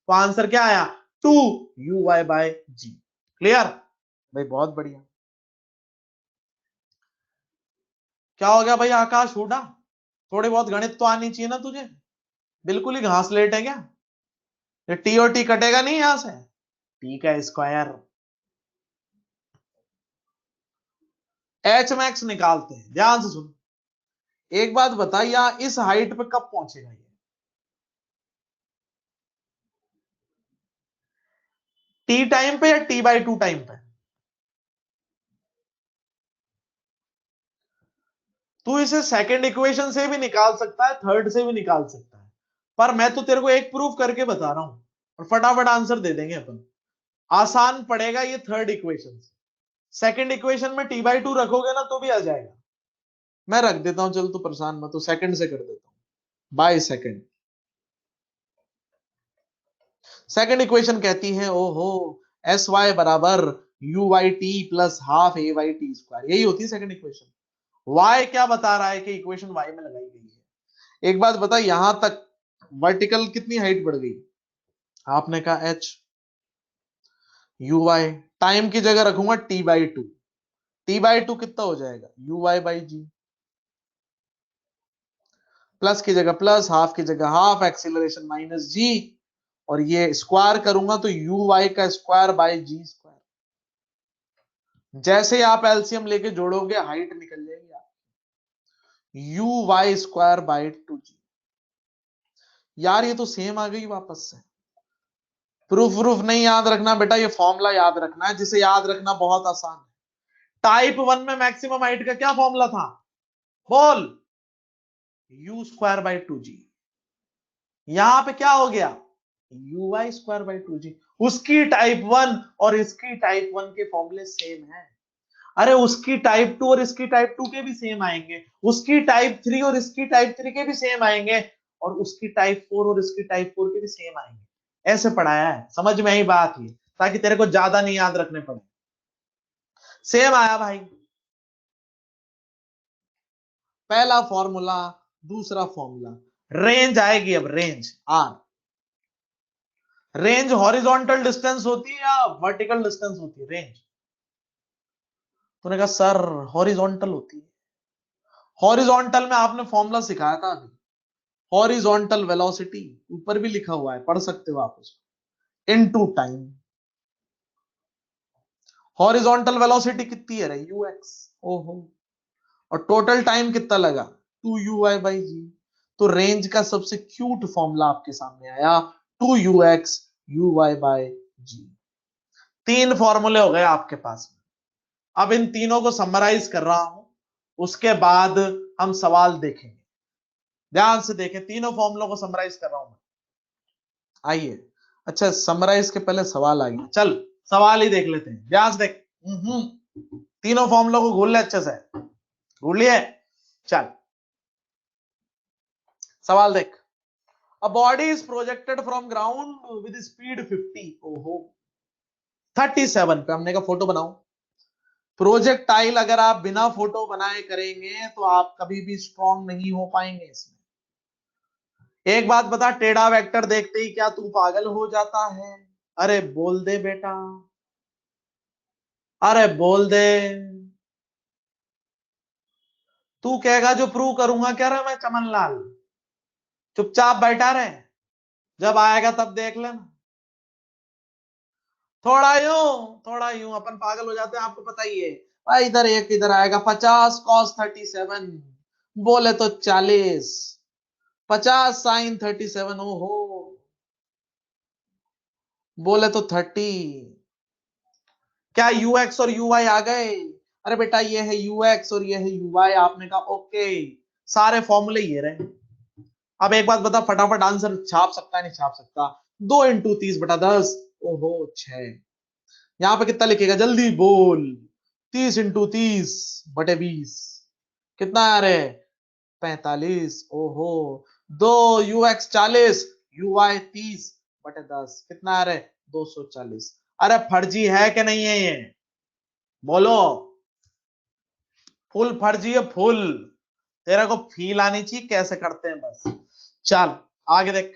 तो आंसर क्या आया? 2uy/g। क्लियर भाई? बहुत बढ़िया। क्या हो गया भाई आकाश हुडा, थोड़ी बहुत गणित तो आनी चाहिए ना तुझे, बिल्कुल ही घास लेट है क्या? ये टी और टी कटेगा नहीं यहां से, टी का स्क्वायर। एच मैक्स निकालते हैं, ध्यान से सुन। एक बात बता, यहां इस हाइट पे कब पहुंचेगा ये? टी टाइम पे या t/2 टाइम पे? तू इसे सेकंड इक्वेशन से भी निकाल सकता है, थर्ड से भी निकाल सकता है, पर मैं तो तेरे को एक प्रूफ करके बता रहा हूं और फटाफट आंसर दे देंगे अपन। आसान पड़ेगा ये थर्ड इक्वेशन से। सेकंड इक्वेशन में t/2 रखोगे ना तो भी आ जाएगा। मैं रख देता हूं, चल तू परेशान मत, तो सेकंड से कर देता हूं, बाय सेकंड। सेकंड इक्वेशन कहती है, ओहो, एस वाई बराबर u y t plus half a y t square, यही होती है सेकंड इक्वेशन। वाई क्या बता रहा है कि इक्वेशन वाई में लगाई गई है। एक बात बता, यहां तक वर्टिकल कितनी हाइट बढ़ गई? आपने कहा एच, यू वाई टाइम की जगह रखूंगा t/2, t/2 कितना हो जाएगा? uy/g, प्लस की जगह प्लस, हाफ की जगह हाफ, एक्सीलरेशन माइनस जी, और ये स्क्वायर करूंगा तो uy का स्क्वायर बाय जी स्क्वायर। जैसे आप एलसीएम लेके जोड़ोगे हाइट निकल जाएगी आपकी, uy² बाय 2g। यार ये तो सेम आ गई वापस से। प्रूफ प्रूफ नहीं याद रखना बेटा, ये फॉर्मूला याद रखना है, जिसे याद रखना बहुत आसान है। टाइप 1 में मैक्सिमम हाइट का क्या फॉर्मूला था? बोल। u²/2g। यहां पे क्या हो गया? uy²/2g। उसकी टाइप 1 और इसकी टाइप 1 के फॉर्मूले सेम है। अरे उसकी टाइप 2 और इसकी टाइप 2 के भी सेम आएंगे, उसकी टाइप 3 और इसकी टाइप 3 के भी सेम आएंगे, और उसकी टाइप 4 और इसकी टाइप 4 के भी सेम आएंगे। ऐसे पढ़ाया है, समझ में आई बात ये, ताकि तेरे को ज्यादा नहीं याद रखने पड़े। सेम आया भाई। पहला फॉर्मूला, दूसरा फॉर्मूला, रेंज आएगी अब, range R. Range horizontal distance होती है या वर्टिकल डिस्टेंस होती है रेंज? तूने कहा सर हॉरिजॉन्टल होती है। हॉरिजॉन्टल में आपने फॉर्मूला सिखाया था अभी, हॉरिजॉन्टल वेलोसिटी, ऊपर भी लिखा हुआ है, पढ़ सकते हो आप उसको, इनटू टाइम। हॉरिजॉन्टल वेलोसिटी कितनी है रे? यूएक्स। ओहो, और टोटल टाइम कितना लगा? 2uy/g। तो रेंज का सबसे क्यूट फॉर्मूला आपके सामने आया, 2ux uy/g। तीन फॉर्मूले हो गए आपके पास में। अब इन तीनों को समराइज कर रहा हूं, उसके बाद हम सवाल देखेंगे। ध्यान से देखें, तीनों फॉर्मूलों को समराइज कर रहा हूं मैं। आइए, अच्छा समराइज के पहले सवाल आ गया, चल सवाल ही देख लेते हैं, ध्यान से देख। तीनों फॉर्मूलों को घूल ले अच्छे से, घूल लिए? चल सवाल देख। A body is projected from ground with speed 50, ओहो 37 पे, हमने कहा फोटो बनाओ। प्रोजेक्टाइल अगर आप बिना फोटो बनाए करेंगे तो आप कभी भी स्ट्रांग नहीं हो पाएंगे इसमें। एक बात बता, टेढ़ा वेक्टर देखते ही क्या तू पागल हो जाता है? अरे बोल दे बेटा, अरे बोल दे। तू कहेगा जो प्रूव करूंगा क्या रहा मैं चमन लाल, चुपचाप बैठा रहे, जब आएगा तब देख लेना। थोड़ा यूं अपन पागल हो जाते हैं, आपको पता ही है भाई। इधर एक इधर आएगा 50 cos 37, बोले तो 40, 50 sin 37, ओहो, बोले तो 30। क्या यूएक्स और यूवाई आ गए? अरे बेटा ये है यूएक्स और ये है यूवाई, आपने कहा ओके, सारे फॉर्मूले ये रहे। अब एक बात बता, फटाफट आंसर छाप सकता है नहीं छाप सकता? 2 × 30/10, ओहो 6। यहां पे कितना लिखेगा जल्दी बोल? 30 × 30/20, कितना आ रहे? 45, ओहो। 2 ux 40, uy 30/10, कितना आ रहे? 240। अरे फर्जी है कि नहीं है ये, बोलो। फुल फर्जी है, फुल। तेरे को फील आनी चाहिए कैसे करते हैं बस। चल आगे देख,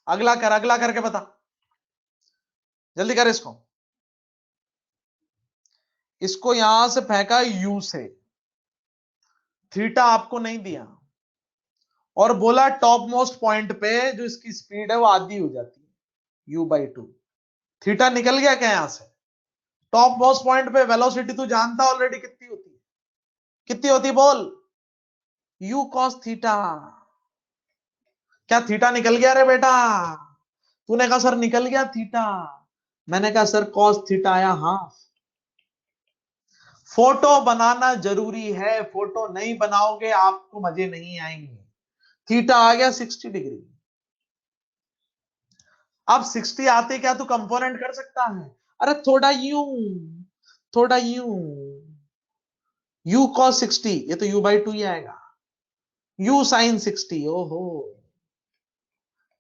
अगला कर, अगला करके बता, जल्दी कर इसको। इसको यहां से फेंका यू से, थीटा आपको नहीं दिया, और बोला टॉप मोस्ट पॉइंट पे जो इसकी स्पीड है वो आधी हो जाती है u/2। थीटा निकल गया क्या यहां से? टॉप मोस्ट पॉइंट पे वेलोसिटी तू जानता ऑलरेडी कितनी होती है, कितनी होती है बोल? u cos theta. क्या थीटा निकल गया रे बेटा? तूने कहा सर निकल गया थीटा, मैंने कहा सर cos थीटा आया हाफ। फोटो बनाना जरूरी है, फोटो नहीं बनाओगे आपको मजे नहीं आएंगे। थीटा आ गया 60 डिग्री। अब 60 आते क्या तू कंपोनेंट कर सकता है? अरे थोड़ा यूं, थोड़ा यूं, u cos 60, ये तो u/2 ही आएगा। u sin 60, ओहो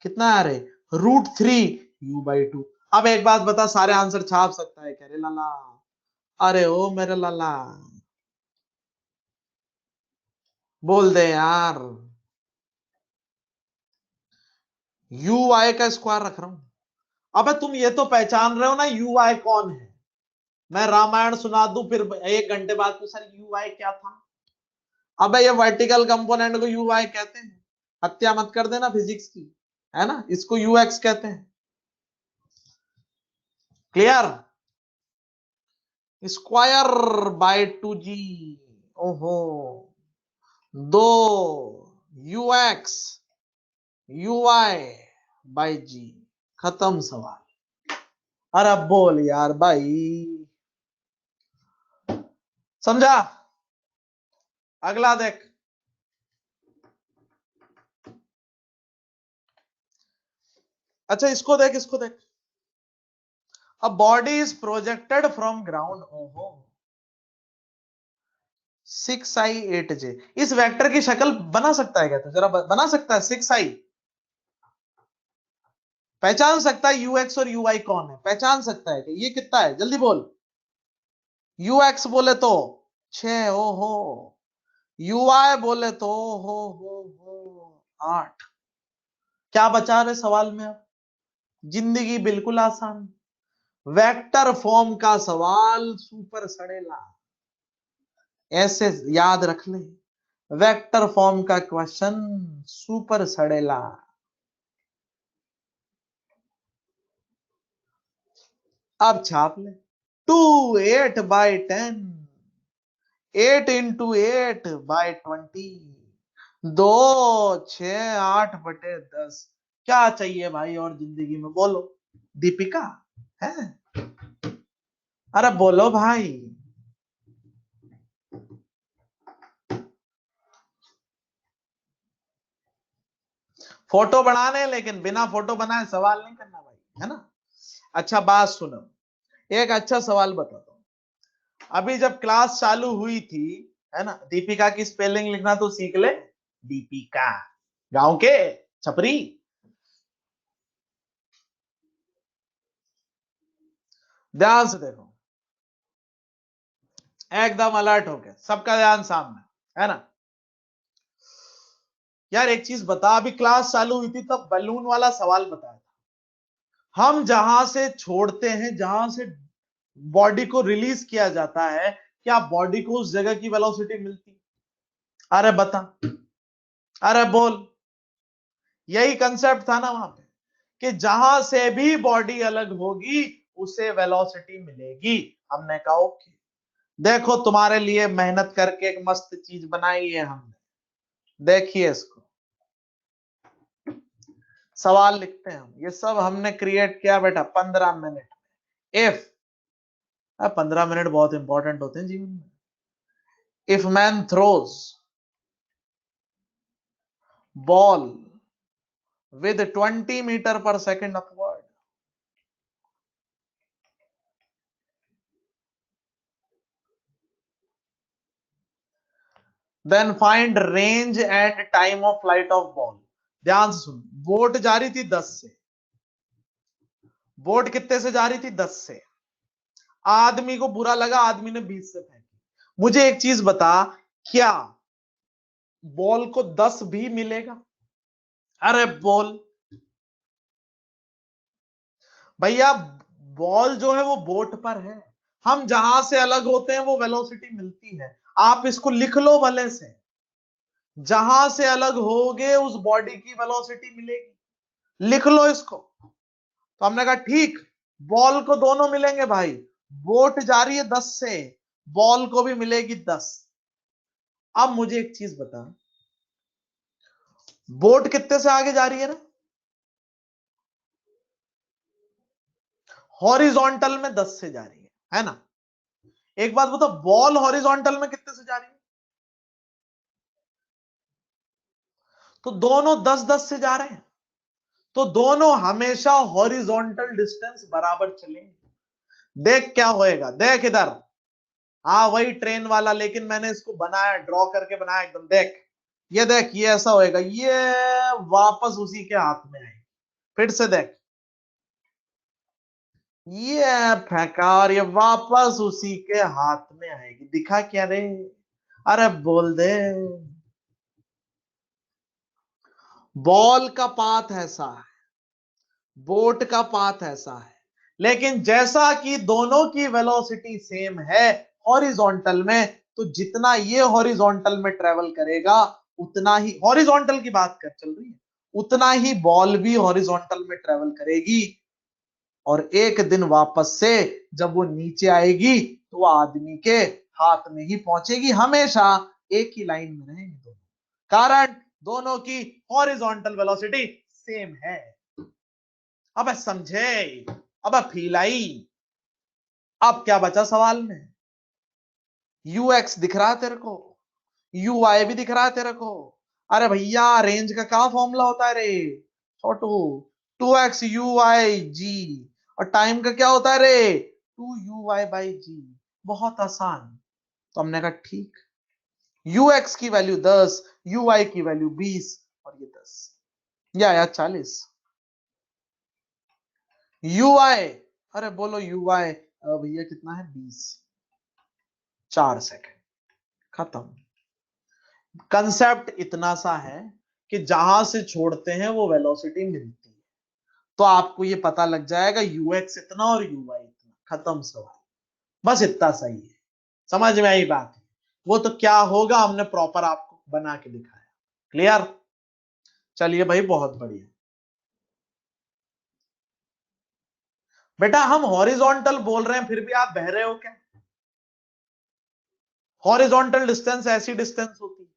कितना आ रहे, √3 u/2। अब एक बात बता, सारे आंसर छाप सकता है क्या रे लाला? अरे ओ मेरे लाला, बोल दे यार। यू आई का स्क्वायर रख रहा हूं। अबे तुम ये तो पहचान रहे हो ना यू आई कौन है? मैं रामायण सुना दूं फिर 1 घंटे बाद तो सर यू आई क्या था? अबे ये वर्टिकल कंपोनेंट को यू आई कहते हैं, हत्या मत कर देना फिजिक्स की, है ना? इसको यू एक्स कहते हैं। क्लियर? स्क्वायर बाय 2g, ओहो, दो u x u i by g, खत्म सवाल। अरे अब बोल यार भाई, समझा? अगला देख, अच्छा इसको देख, इसको देख। A body is projected from ground, ओहो, 6i8j। इस वेक्टर की शक्ल बना सकता है क्या तो? जरा बना सकता है? 6i पहचान सकता है? यू एक्स और यू आई कौन है पहचान सकता है कि ये कितना है? जल्दी बोल। यू एक्स बोले तो 6, ओहो। यू आई बोले तो हो 8। क्या बचा रहे सवाल में अब? जिंदगी बिल्कुल आसान। वेक्टर फॉर्म का सवाल सुपर सड़ेला, ऐसे याद रख ले। वेक्टर फॉर्म का क्वेश्चन सुपर सड़ेला। अब छाप ले, 2 8/10, 8 × 8/20, 2 6 8/10। क्या चाहिए भाई और जिंदगी में, बोलो? दीपिका है? अरे बोलो भाई। फोटो बनाने, लेकिन बिना फोटो बनाए सवाल नहीं करना भाई, है ना? अच्छा बात सुनो, एक अच्छा सवाल बताता हूँ। अभी जब क्लास चालू हुई थी, है ना, दीपिका की स्पेलिंग लिखना तो सीख ले। दीपिका, गांव के छपरी। ध्यान से देखो, एकदम अलर्ट हो गए, सबका ध्यान सामने, है ना? यार एक चीज बता, अभी क्लास चालू हुई थी तब बलून वाला सवाल बताया था। हम जहां से छोड़ते हैं, जहां से बॉडी को रिलीज किया जाता है, क्या बॉडी को उस जगह की वेलोसिटी मिलती? अरे बता, अरे बोल। यही कंसेप्ट था ना वहां पे, कि जहां से भी बॉडी अलग होगी उसे वेलोसिटी मिलेगी। हमने कहा ओके। देखो तुम्हारे लिए मेहनत करके एक मस्त चीज बनाई है हमने, देखिए इसको। सवाल लिखते हैं हम, ये सब हमने क्रिएट किया बेटा 15 मिनट। इफ 15 मिनट बहुत इंपॉर्टेंट होते हैं जीवन में। If man throws ball with 20 meter per second upward, then find range and time of flight of ball। ध्यान से सुन, बोट जा रही थी 10 से, बोट कितने से जा रही थी? 10 से। आदमी को बुरा लगा, आदमी ने 20 से फेंकी। मुझे एक चीज बता, क्या बॉल को 10 भी मिलेगा? अरे बोल भैया, बॉल जो है वो बोट पर है, हम जहां से अलग होते हैं वो वेलोसिटी मिलती है। आप इसको लिख लो भले से, जहां से अलग होगे उस बॉडी की वेलोसिटी मिलेगी। लिख लो इसको। तो हमने कहा ठीक, बॉल को दोनों मिलेंगे भाई। बोट जा रही है 10 से, बॉल को भी मिलेगी 10। अब मुझे एक चीज बता, बोट कितने से आगे जा रही है ना? हॉरिजॉन्टल में 10 से जा रही है ना? एक बात बता, बॉल हॉरिजॉन्टल में कितने से जा रही है? तो दोनों 10-10 से जा रहे हैं, तो दोनों हमेशा हॉरिजॉन्टल डिस्टेंस बराबर चलेंगे। देख क्या होएगा, देख इधर। हाँ वही ट्रेन वाला, लेकिन मैंने इसको बनाया, ड्रॉ करके बनाया एकदम। देख, ये देख, ये ऐसा होएगा, ये वापस उसी के हाथ में आएगी। फिर से देख, ये फेंका और ये वापस उसी के हाथ में आएगी। दिखा क्या रे? अरे बोल दे। बॉल का पाथ ऐसा है, बोट का पाथ ऐसा है, लेकिन जैसा कि दोनों की वेलोसिटी सेम है हॉरिजॉन्टल में, तो जितना ये हॉरिजॉन्टल में ट्रेवल करेगा, उतना ही, हॉरिजॉन्टल की बात कर चल रही है, उतना ही बॉल भी हॉरिजॉन्टल में ट्रेवल करेगी। और एक दिन वापस से जब वो नीचे आएगी तो वो आदमी के हाथ में ही पहुंचेगी। हमेशा एक ही लाइन में रहेंगे दोनों, कारण दोनों की हॉरिजॉन्टल वेलोसिटी सेम है। अब समझे? अब फील आई? अब क्या बचा सवाल में? यूएक्स दिख रहा है तेरे को, यूआई भी दिख रहा है तेरे को। अरे भैया, रेंज का क्या फॉर्मूला होता है रे छोटू? 2x u i g। और टाइम का क्या होता है रे? 2u/g। बहुत आसान। तो हमने कहा ठीक, ux की वैल्यू 10, ui की वैल्यू 20, और ये 10, या 40। ui, अरे बोलो ui, भैया कितना है? 20। 4 सेकंड, खत्म। कंसेप्ट इतना सा है कि जहां से छोड़ते हैं वो वेलोसिटी मिलती है, तो आपको ये पता लग जाएगा यूएक्स इतना और यूआई इतना। खत्म सवाल, बस इतना सही है। समझ में आई बात? वो तो क्या होगा हमने प्रॉपर आपको बना के दिखाया। क्लियर? चलिए भाई, बहुत बढ़िया। बेटा हम हॉरिजॉन्टल बोल रहे हैं, फिर भी आप बह रहे हो क्या? हॉरिजॉन्टल डिस्टेंस ऐसी डिस्टेंस होती है।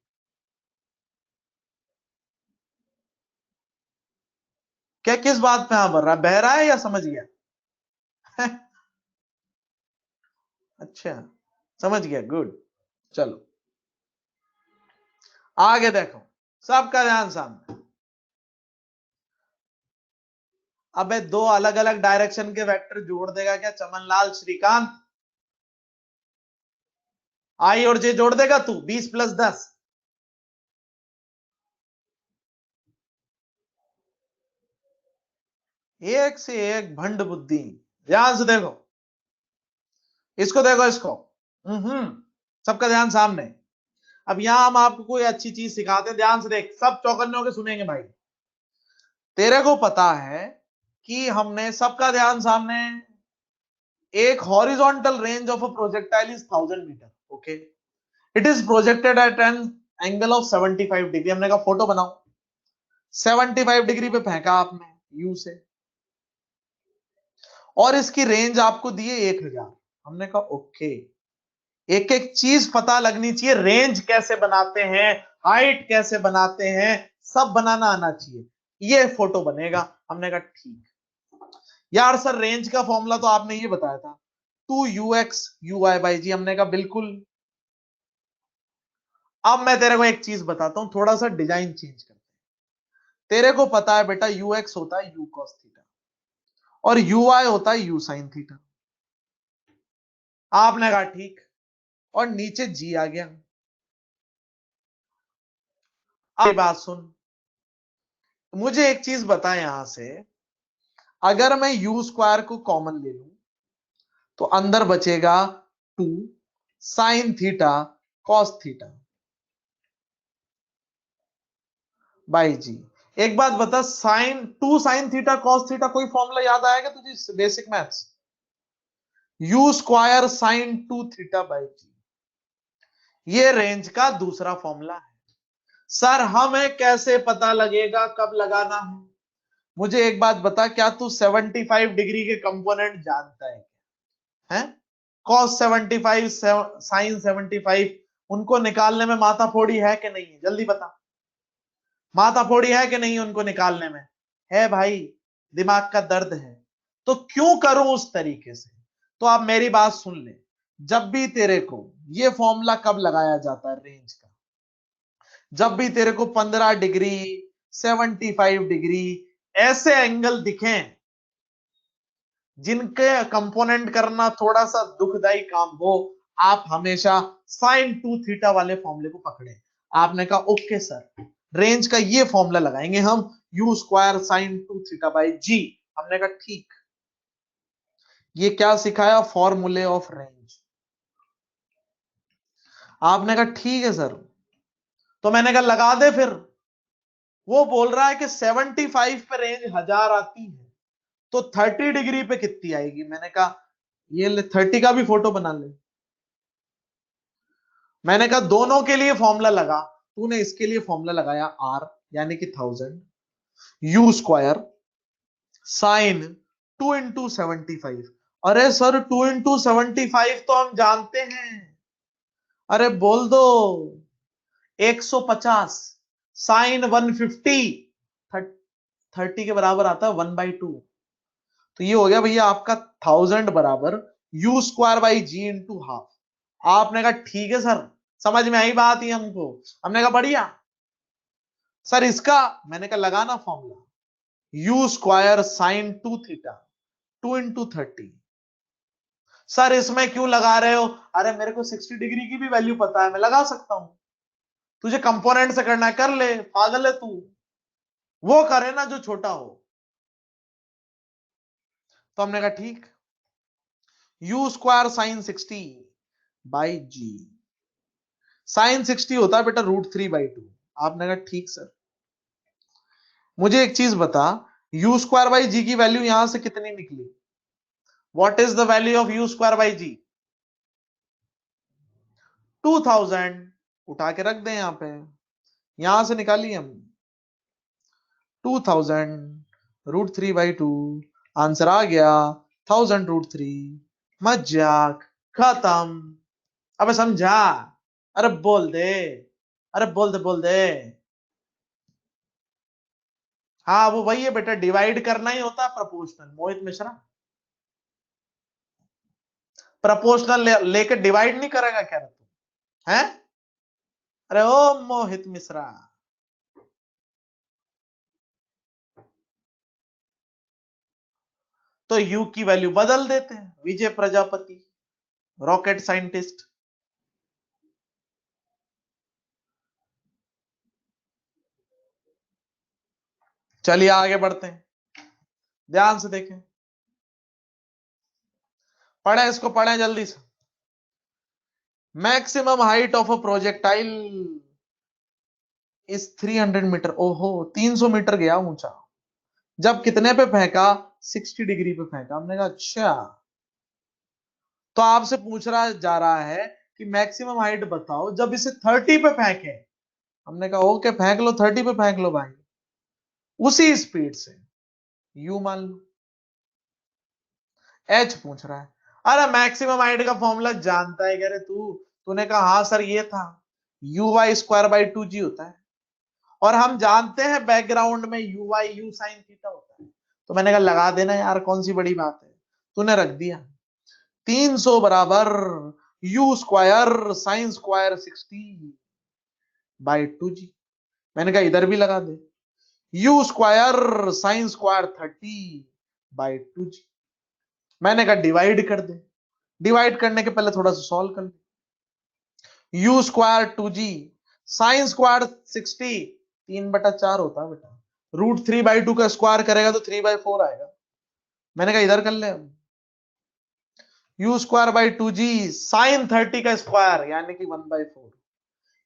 क्या किस बात पे हाँ भर रहा है? बह रहा है या समझ गया? अच्छा, समझ गया, गुड। चलो आगे देखो, सबका ध्यान सामने। अबे दो अलग अलग डायरेक्शन के वेक्टर जोड़ देगा क्या चमनलाल श्रीकांत? आई और जे जोड़ देगा तू? 20 + 10। एक से एक भंड बुद्धि। ध्यान से देखो, इसको देखो, इसको। सबका ध्यान सामने। अब यहां हम आपको कोई अच्छी चीज सिखाते हैं, ध्यान से देख, सब चौकन्ने होकर सुनेंगे भाई। तेरे को पता है कि हमने, सबका ध्यान सामने, एक horizontal range of a projectile is 1000 metre. Okay, it is projected at an angle of 75 degree. हमने कहा फोटो बनाओ। 75 डिग्री पे फेंका आपने यू से, और इसकी रेंज आपको दी है 1000। हमने कहा ओके, एक एक चीज पता लगनी चाहिए, रेंज कैसे बनाते हैं, हाइट कैसे बनाते हैं, सब बनाना आना चाहिए, ये फोटो बनेगा। हमने कहा ठीक। यार सर, रेंज का फॉर्मूला तो आपने ये बताया था, 2ux/u/g। हमने कहा बिल्कुल। अब मैं तेरे को एक चीज बताता हूं, थोड़ा सा डिजाइन चेंज करते हैं। तेरे को पता है बेटा, ux होता है u cos थीटा, और ui होता है u sin थीटा। आपने कहा ठीक, और नीचे g आ गया। अब बात सुन, मुझे एक चीज बता, यहां से अगर मैं यू स्क्वायर को कॉमन ले लूं तो अंदर बचेगा 2 sine theta cos theta by g. एक बात बता, साइन थीटा कॉस थीटा कोई फॉर्मूला याद आएगा तुझे basic maths? U square sine 2 theta by g, ये रेंज का दूसरा फॉर्मूला है। सर हमें कैसे पता लगेगा कब लगाना है? मुझे एक बात बता, क्या तू 75 डिग्री के कंपोनेंट जानता है? हैं? कॉस 75 साइन 75, उनको निकालने में माथा फोड़ी है कि नहीं है? जल्दी बता, माथा फोड़ी है कि नहीं उनको निकालने में? है भाई, दिमाग का दर्द है। तो क्यों करूं उस तरीके से? तो आप मेरी बात सुन ले, जब भी तेरे को ये फॉर्मूला कब लगाया जाता है रेंज का, जब भी तेरे को 15 डिग्री 75 डिग्री ऐसे एंगल दिखें जिनके कंपोनेंट करना थोड़ा सा दुखदाई काम हो, आप हमेशा साइन 2 थीटा वाले फॉर्मूले को पकड़े। आपने कहा ओके सर, रेंज का ये फॉर्मूला लगाएंगे हम, u square sine 2 theta by g. हमने कहा ठीक। ये क्या सिखाया? फॉर्मूले ऑफ रेंज। आपने कहा ठीक है सर, तो मैंने कहा लगा दे फिर। वो बोल रहा है कि 75 पे रेंज 1000 आती है, तो 30 डिग्री पे कितनी आएगी? मैंने कहा ये ले 30 का भी फोटो बना ले। मैंने कहा दोनों के लिए फॉर्मूला लगा। तूने इसके लिए फॉर्मूला लगाया आर यानी कि 1000 यू स्क्वायर साइन 2 इंटू 75। अरे सर 2 इंटू 75 तो हम जानते हैं। अरे बोल दो 150 साइन 150 30 के बराबर आता है 1/2। तो ये हो गया भैया आपका 1000 बराबर u square by g into half. आपने कहा ठीक है सर, समझ में आई बात ही हमको। हमने कहा बढ़िया सर, इसका मैंने कहा लगाना formula u square sine 2 theta 2 into 30। Sir इसमें क्यों लगा रहे हो? अरे मेरे को 60 डिग्री की भी वैल्यू पता है, मैं लगा सकता हूं। तुझे कंपोनेंट से करना है कर ले, पागल है तू? वो करे ना जो छोटा हो। तो हमने कहा ठीक, u square sine 60 by g. Sine 60 होता है बेटा √3/2। आपने कहा ठीक सर। मुझे एक चीज बता, यू स्क्वायर बाई जी की वैल्यू यहां से कितनी निकली? What is the value of u square by g? 2000। उठा के रख दें यहां पे, यहां से निकाली हम 2000 √3/2। आंसर आ गया 1000 √3। मजाक खत्म। अबे समझा? अरे बोल दे, अरे बोल दे बोल दे। हाँ वो वही है बेटा, डिवाइड करना ही होता है प्रपोर्शनल। मोहित मिश्रा, प्रपोर्शनल लेके डिवाइड नहीं करेगा क्या तू? है? अरे ओ मोहित मिश्रा, तो यू की वैल्यू बदल देते हैं। विजय प्रजापति, रॉकेट साइंटिस्ट। चलिए आगे बढ़ते हैं, ध्यान से देखें, पढ़े इसको, पढ़े जल्दी से। Maximum height of a projectile इस 300 मीटर। ओहो 300 मीटर गया ऊंचा। जब कितने पे फेंका? 60 डिग्री पे फेंका। हमने कहा अच्छा, तो आपसे पूछ रहा जा रहा है कि मैक्सिमम हाइट बताओ जब इसे 30 पे फेंके। हमने कहा ओके फेंक लो, 30 पे फेंक लो भाई, उसी स्पीड से। यू मान लो। एच पूछ रहा है। अरे मैक्सिमम हाइट का फॉर्मूला जानता है क्या रे तू? तूने कहा हाँ सर ये था, uy² / 2g होता है। और हम जानते हैं बैकग्राउंड में uy u साइन थीटा होता है। तो मैंने कहा लगा देना यार, कौन सी बड़ी बात है। तूने रख दिया 300 बराबर u square sine square 60/2g। मैंने कहा इधर भी लगा दे u square sine square 30/2g। मैंने कहा डिवाइड कर दे, डिवाइड करने के पहले थोड़ा सा सॉल्व कर ले। You square 2g sine square 60 3/4 होता है बेटा, √3/2 का स्क्वायर करेगा तो 3/4 आएगा। मैंने कहा इधर कर ले, you square by 2g sign 30 का स्क्वायर यानी कि 1/4।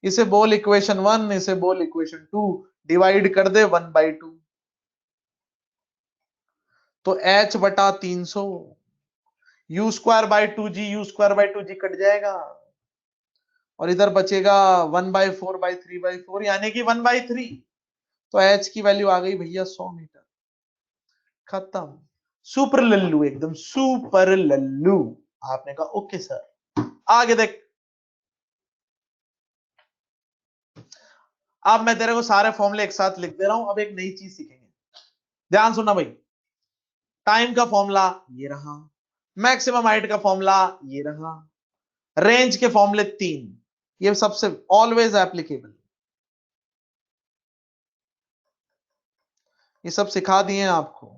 इसे बोल इक्वेशन 1, इसे बोल इक्वेशन 2, डिवाइड कर दे 1/2। तो h बटा 300, you square by 2g, you square by 2g cut जाएगा और इधर बचेगा 1/4/3/4 यानी कि 1/3। तो h की वैल्यू आ गई भैया 100 मीटर। खत्म। सुपर लल्लू, एकदम सुपर लल्लू। आपने कहा ओके सर। आगे देख, अब मैं तेरे को सारे फॉर्मूले एक साथ लिख दे रहा हूं। अब एक नई चीज सीखेंगे, ध्यान सुनना भाई। टाइम का फॉर्मूला ये रहा, मैक्सिमम हाइट का फॉर्मूला ये रहा, रेंज के फॉर्मूले 3, ये सबसे ऑलवेज एप्लीकेबल। ये सब सिखा दिए आपको।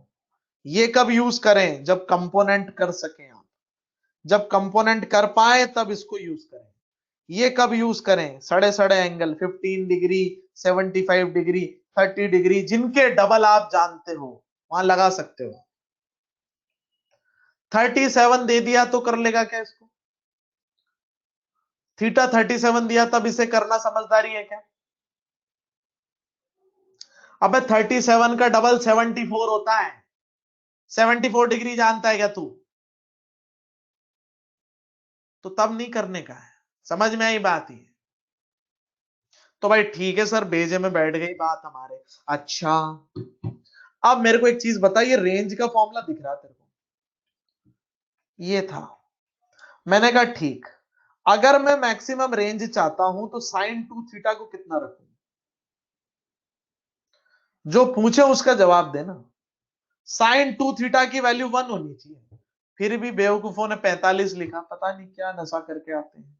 ये कब यूज करें? जब कंपोनेंट कर सकें आप, जब कंपोनेंट कर पाए तब इसको यूज करें। ये कब यूज करें? सड़े सड़े एंगल 15 डिग्री, 75 डिग्री, 30 डिग्री, जिनके डबल आप जानते हो वहां लगा सकते हो। 37 दे दिया तो कर लेगा क्या इसको? थीटा 37 दिया तब इसे करना समझदारी है क्या? अबे 37 का डबल 74 होता है। 74 डिग्री जानता है क्या तू? तो तब नहीं करने का है। समझ में आई बात? ही तो भाई ठीक है सर, बेजे में बैठ गई बात हमारे। अच्छा, अब मेरे को एक चीज बताइए, रेंज का फॉर्मूला दिख रहा तेरे को? ये था। मैंने कहा ठीक, अगर मैं मैक्सिमम रेंज चाहता हूं तो साइन 2 थीटा को कितना रखूं? जो पूछे उसका जवाब देना। साइन 2 थीटा की वैल्यू 1 होनी चाहिए, फिर भी बेवकूफों ने 45 लिखा, पता नहीं क्या नशा करके आते हैं।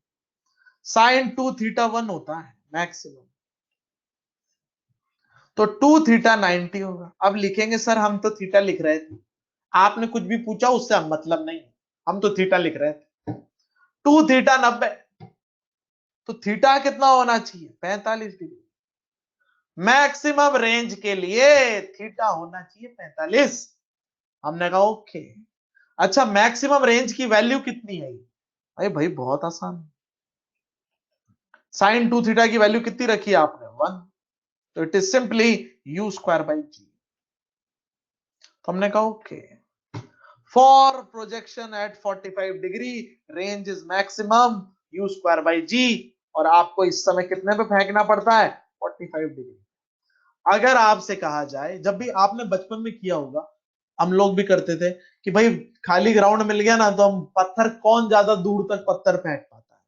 साइन 2 थीटा 1 होता है मैक्सिमम, तो 2 थीटा 90 होगा। अब लिखेंगे सर हम तो थीटा लिख रहे थे, आपने कुछ भी पूछा उससे हम मतलब नहीं, हम तो थीटा लिख रहे थे। 2 थीटा 90, तो थीटा कितना होना चाहिए? 45 डिग्री। मैक्सिमम रेंज के लिए थीटा होना चाहिए 45। हमने कहा ओके। अच्छा, मैक्सिमम रेंज की वैल्यू कितनी है? अरे भाई बहुत आसान, साइन 2 थीटा की वैल्यू कितनी रखी है आपने? 1। तो it is simply u square by g. हमने कहा okay, for projection at 45 degree range is maximum u square by g. और आपको इस समय कितने पे फेंकना पड़ता है? 45 डिग्री। अगर आपसे कहा जाए, जब भी आपने बचपन में किया होगा, हम लोग भी करते थे कि भाई खाली ग्राउंड मिल गया ना तो हम पत्थर, कौन ज्यादा दूर तक पत्थर फेंक पाता है।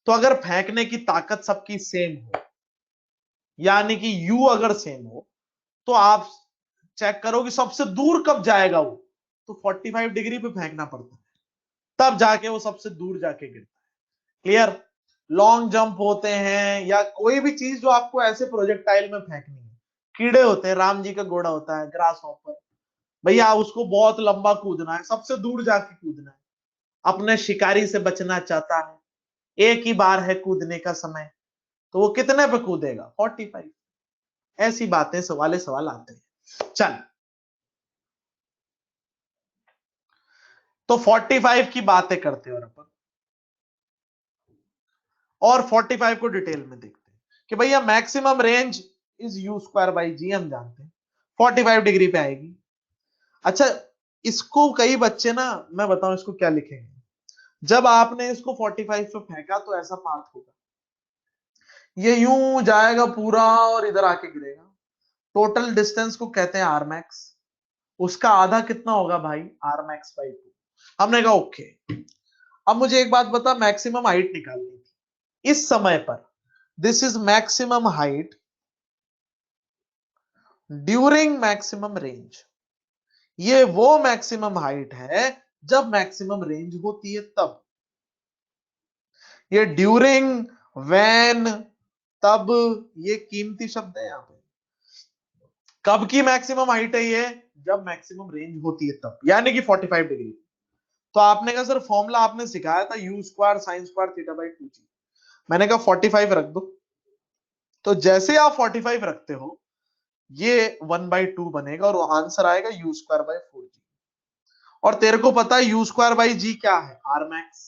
तो अगर फेंकने की ताकत सबकी सेम हो, यानी कि यू अगर सेम हो, तो आप चेक करो कि सबसे दूर कब जाएगा वो। तो 45 डिग्री पे फेंकना पड़ता है, तब जाके वो सबसे दूर जाके गिरता है। क्लियर? लॉन्ग जंप होते हैं या कोई भी चीज जो आपको ऐसे प्रोजेक्टाइल में फेंकनी है, कीड़े होते हैं, राम जी का घोड़ा होता है ग्रास हॉपर, भैया उसको बहुत लंबा कूदना है, सबसे दूर जाके कूदना है, अपने शिकारी से बचना चाहता है, एक ही बार है कूदने का समय, तो वो कितने पे कूदेगा? 45। ऐसी बातें सवाल आते हैं। चल, तो 45 की बातें करते हैं और अपन, और 45 को डिटेल में देखते हैं कि भैया maximum range is u square by g, हम जानते हैं 45 डिग्री पे आएगी। अच्छा, इसको कई बच्चे ना, मैं बताऊं इसको क्या लिखेंगे, जब आपने इसको 45 पे फेंका तो ऐसा पाथ होगा, ये यूं जाएगा पूरा और इधर आके गिरेगा। टोटल डिस्टेंस को कहते हैं आर मैक्स। उसका आधा कितना होगा भाई? R max by 2। हमने कहा ओके। अब मुझे एक बात बता, मैक्सिमम हाइट निकालनी थी इस समय पर। This is maximum height during maximum range. ये वो मैक्सिमम हाइट है जब मैक्सिमम रेंज होती है तब। ये ड्यूरिंग, व्हेन, तब, ये कीमती शब्द है यहां पे। कब की मैक्सिमम हाइट है ये? जब मैक्सिमम रेंज होती है तब, यानी कि 45 डिग्री। तो आपने कहा सर फॉर्मूला आपने सिखाया था u square sine square theta by 2जी। मैंने कहा 45 रख दो। तो जैसे आप 45 रखते हो, ये 1/2 बनेगा और आंसर आएगा यू स्क्वायर बाई 4जी। और तेरे को पता है यू स्क्वायर बाई जी क्या है, आर मैक्स,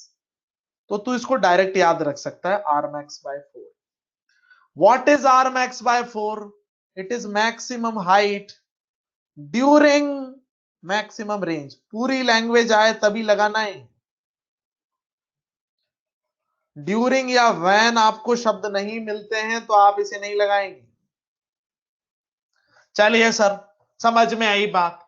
तो तू इसको डायरेक्ट याद रख सकता है, R max bye 4। What is R max bye 4? It is maximum height during maximum range. पूरी लैंग्वेज आए तभी लगाना है, ड्यूरिंग या व्हेन आपको शब्द नहीं मिलते हैं तो आप इसे नहीं लगाएंगे। चलिए सर, समझ में आई बात।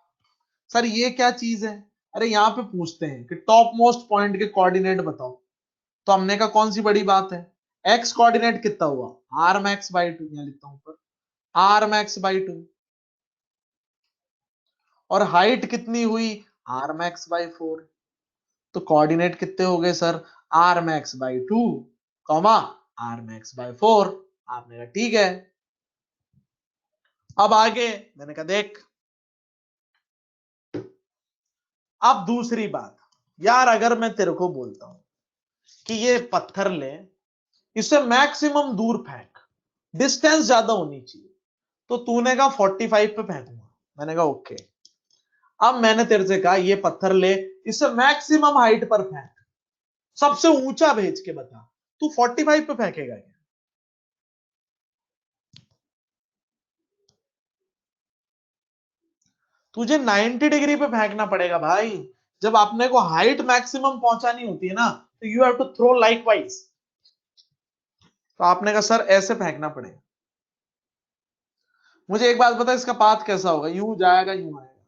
सर ये क्या चीज है? अरे यहां पे पूछते हैं कि टॉप मोस्ट पॉइंट के कोऑर्डिनेट बताओ, तो हमने कहा कौन सी बड़ी बात है, एक्स कोऑर्डिनेट कितना हुआ, आर मैक्स बाई 2, यहां लिखता हूं ऊपर, आर मैक्स बाई 2, और हाइट कितनी हुई, आर मैक्स बाई 4। तो कोऑर्डिनेट कितने हो गए sir, R max by 2 comma R max by 4। आपने कहा ठीक है। अब आगे मैंने कहा देख, अब दूसरी बात, यार अगर मैं तेरे को बोलता हूं कि ये पत्थर ले, इसे मैक्सिमम दूर फेंक, डिस्टेंस ज्यादा होनी चाहिए, तो तूने कहा 45 पे फेंकूंगा, मैंने कहा ओके। अब मैंने तेरे से कहा ये पत्थर ले, इसे मैक्सिमम हाइट पर फेंक, सबसे ऊंचा भेज के बता, तू 45 पे फेंकेगा क्या? तुझे 90 डिग्री पे फेंकना पड़ेगा भाई। जब आपने को हाइट मैक्सिमम पहुंचानी होती है ना, तो you have to throw like wise. तो आपने कहा सर ऐसे फेंकना पड़ेगा। मुझे एक बात बता, इसका पाथ कैसा होगा, यूं जाएगा यूं आएगा,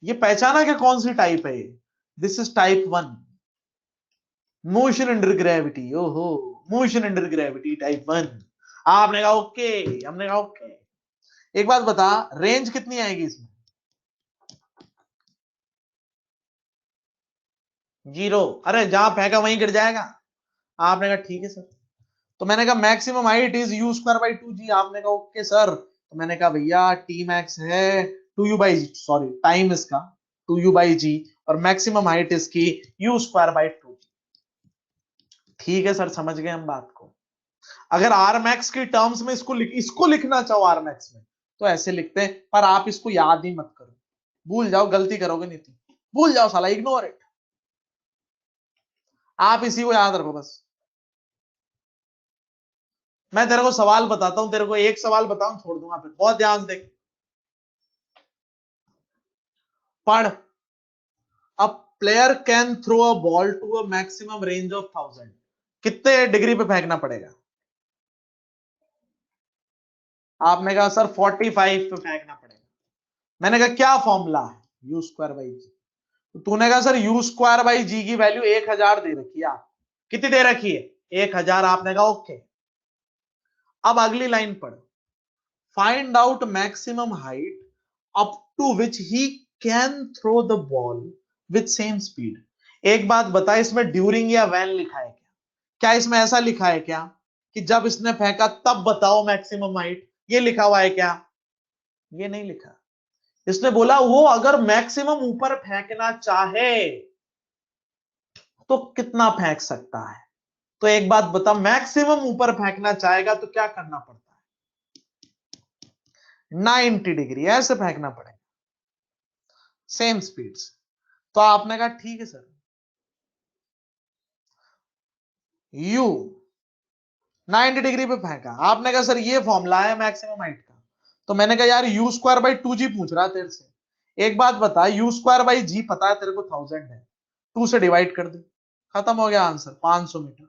ये पहचाना कि कौन सी टाइप है ये? This is type 1, motion under gravity. ओहो, मोशन अंडर ग्रेविटी टाइप 1। आपने कहा ओके, हमने कहा ओके। एक बात बता, रेंज कितनी आएगी इसमें? 0। अरे जहां फेंका वहीं गिर जाएगा। आपने कहा ठीक है सर। तो मैंने कहा maximum height is u square by 2 जी। आपने कहा ओके सर। तो मैंने कहा भैया टी मैक्स है 2u by ji, sorry time इसका 2u बाई जी, और मैक्सिमम हाइट इसकी यू स्क्वायर बाई 2। ठीक है सर, समझ गए हम बात को। अगर आर मैक्स की टर्म्स में इसको लिखना चाहो आर मैक्स में, तो ऐसे लिखते हैं, पर आप इसको याद ही मत करो, भूल जाओ, गलती करोगे नीति, भूल जाओ साला, इग्नोर इट। आप इसी को याद रखो बस। मैं तेरे को सवाल बताता हूं, तेरे को एक सवाल बताऊं छोड़ दूंगा, फिर बहुत ध्यान से देख, पढ़। A player can throw a ball to a maximum range of 1000, कितने डिग्री पे फेंकना पड़ेगा? आपने कहा सर 45 पे फेंकना पड़ेगा। मैंने कहा क्या फॉर्मूला है, यू स्क्वायर बाई जी। तो तूने कहा सर यू स्क्वायर बाई जी की वैल्यू 1000 दे रखी है, आप कितनी दे रखी है, 1000। आपने कहा ओके। अब अगली लाइन पढ़, find out maximum height up to which he can throw the ball with same speed. एक बात बता, इसमें ड्यूरिंग या वैन लिखा है क्या? क्या इसमें ऐसा लिखा है क्या कि जब इसने फेंका तब बताओ मैक्सिमम हाइट, ये लिखा हुआ है क्या? ये नहीं लिखा। इसने बोला वो अगर मैक्सिमम ऊपर फेंकना चाहे तो कितना फेंक सकता है। तो एक बात बता, मैक्सिमम ऊपर फेंकना चाहेगा तो क्या करना पड़ता है, 90 डिग्री ऐसे फेंकना पड़ेगा, सेम स्पीड से। तो आपने कहा ठीक है सर। यू 90 डिग्री पे फेंका, आपने कहा सर ये फॉर्मूला है मैक्सिमम हाइट का। तो मैंने कहा यार यू स्क्वायर बाई 2 जी पूछ रहा तेरे से। एक बात बता, यू स्क्वायर बाई जी पता है तेरे को 1000 है, 2 से डिवाइड कर दे, खत्म हो गया आंसर, 500 मीटर।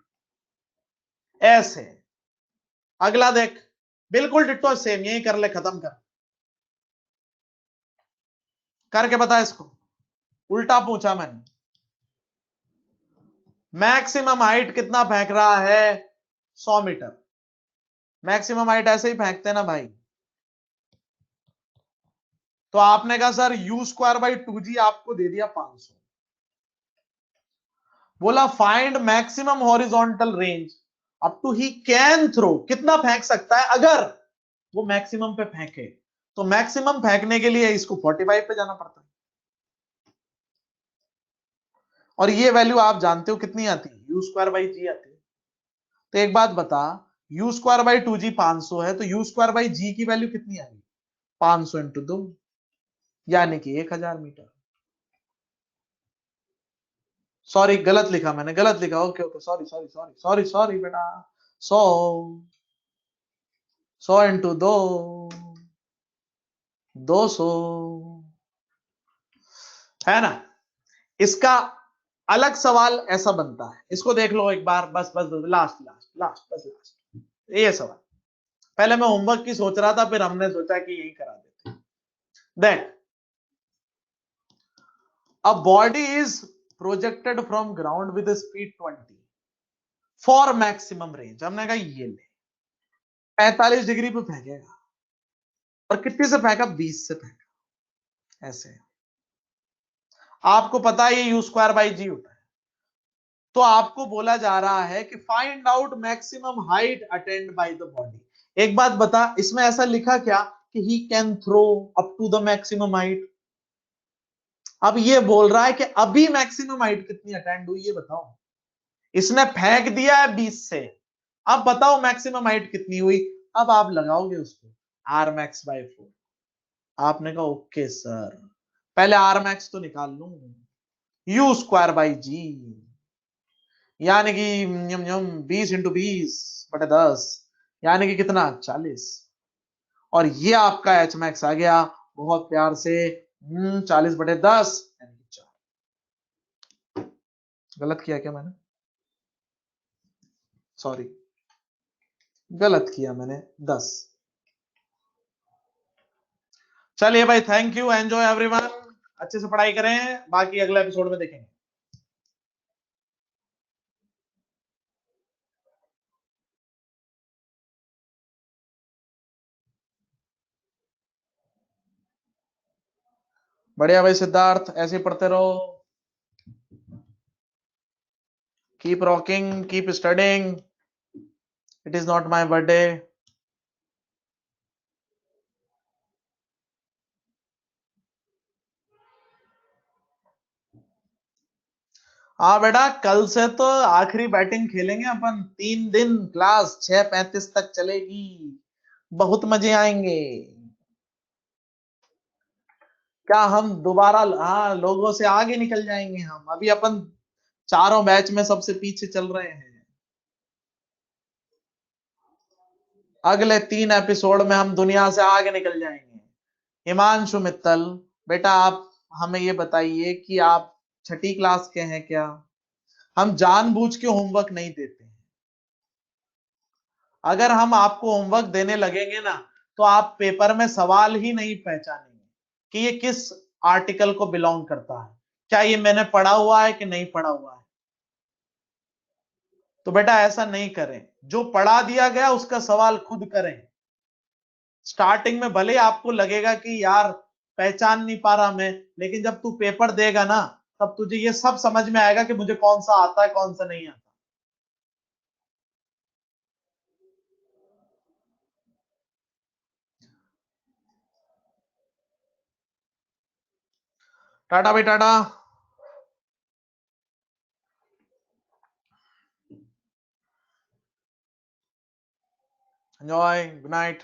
ऐसे। अगला देख, बिल्कुल डिट्टो सेम, यही कर ले, खत्म कर, करके बता इसको। उल्टा पूछा मैंने, मैक्सिमम हाइट कितना फेंक रहा है, 100 मीटर। मैक्सिमम हाइट ऐसे ही फेंकते ना भाई। तो आपने कहा sir u square by 2 g आपको दे दिया 500। बोला find maximum horizontal range up to he can throw, कितना फेंक सकता है अगर वो मैक्सिमम पे फेंके। तो मैक्सिमम फेंकने के लिए इसको 45 पे जाना पड़ता है, और ये वैल्यू आप जानते हो कितनी आती है, यू स्क्वायर बाई जी आती है। तो एक बात बता, यू स्क्वायर बाई 2 जी 500 है, तो यू स्क्वायर बाई जी की वैल्यू कितनी आएगी, 500 इंटू 2, यानी कि 1000 मीटर। सॉरी गलत लिखा मैंने, गलत लिखा, okay okay, sorry sorry sorry sorry sorry बेटा। 100, 100 इंटू 2, 200, है ना। इसका अलग सवाल ऐसा बनता है, इसको देख लो एक बार, बस बस बस, लास्ट लास्ट लास्ट, बस लास्ट ये सवाल। पहले मैं होमवर्क की सोच रहा था, फिर हमने सोचा कि यही करा देते। देख, a body is projected from ground with speed 20 for maximum range. हमने कहा ये ले 45 डिग्री पे फेंकेगा, और कितने से फेंका, 20 से फेंका, ऐसे। आपको पता है ये यू स्क्वायर बाई जी होता है। तो आपको बोला जा रहा है कि find out maximum height attained by the body. एक बात बता, इसमें ऐसा लिखा क्या कि he can throw up to the maximum height. अब ये बोल रहा है कि अभी मैक्सिमम हाइट कितनी अटेंड हुई, ये बताओ। इसने फेंक दिया है 20 से, अब बताओ मैक्सिमम हाइट कितनी हुई। अब आप लगाओगे उसको आर मैक्स बाय 4। आपने कहा ओके सर, पहले आर मैक्स तो निकाल लूं, यू स्क्वायर बाई जी, यानी कि 20 × 20 / 10, यानी कि कितना, 40। और ये आपका एच मैक्स आ गया बहुत प्यार से 40/10, यानी कि 4। गलत किया क्या मैंने, सॉरी गलत किया मैंने, 10। चलिए भाई, थैंक यू, एंजॉय एवरीवन, अच्छे से पढ़ाई करें, बाकी अगले एपिसोड में देखेंगे। बढ़िया भाई सिद्धार्थ, ऐसे ही पढ़ते रहो, keep rocking, keep studying, it is not my birthday. हाँ बेटा, कल से तो आखिरी बैटिंग खेलेंगे अपन, 3 दिन क्लास 6:35 तक चलेगी, बहुत मजे आएंगे। क्या हम दोबारा, हाँ, लोगों से आगे निकल जाएंगे हम, अभी अपन चारों बैच में सबसे पीछे चल रहे हैं। अगले 3 एपिसोड में हम दुनिया से आगे निकल जाएंगे। हिमांशु मित्तल, बेटा आप हमें ये बताइए कि आप छठी क्लास के हैं क्या? हम जानबूझ के होमवर्क नहीं देते हैं। अगर हम आपको होमवर्क देने लगेंगे ना, तो आप पेपर में सवाल ही नहीं पहचानेंगे कि ये किस आर्टिकल को बिलोंग करता है, क्या ये मैंने पढ़ा हुआ है कि नहीं पढ़ा हुआ है। तो बेटा ऐसा नहीं करें, जो पढ़ा दिया गया उसका सवाल खुद करें। स्टार्टिंग में भले आपको लगेगा कि यार पहचान नहीं पा रहा मैं, लेकिन जब तू पेपर देगा ना, तब तुझे ये सब समझ में आएगा कि मुझे कौन सा आता है, कौन सा नहीं आता। टाटा भाई, टाटा, एंजॉय, गुड नाइट।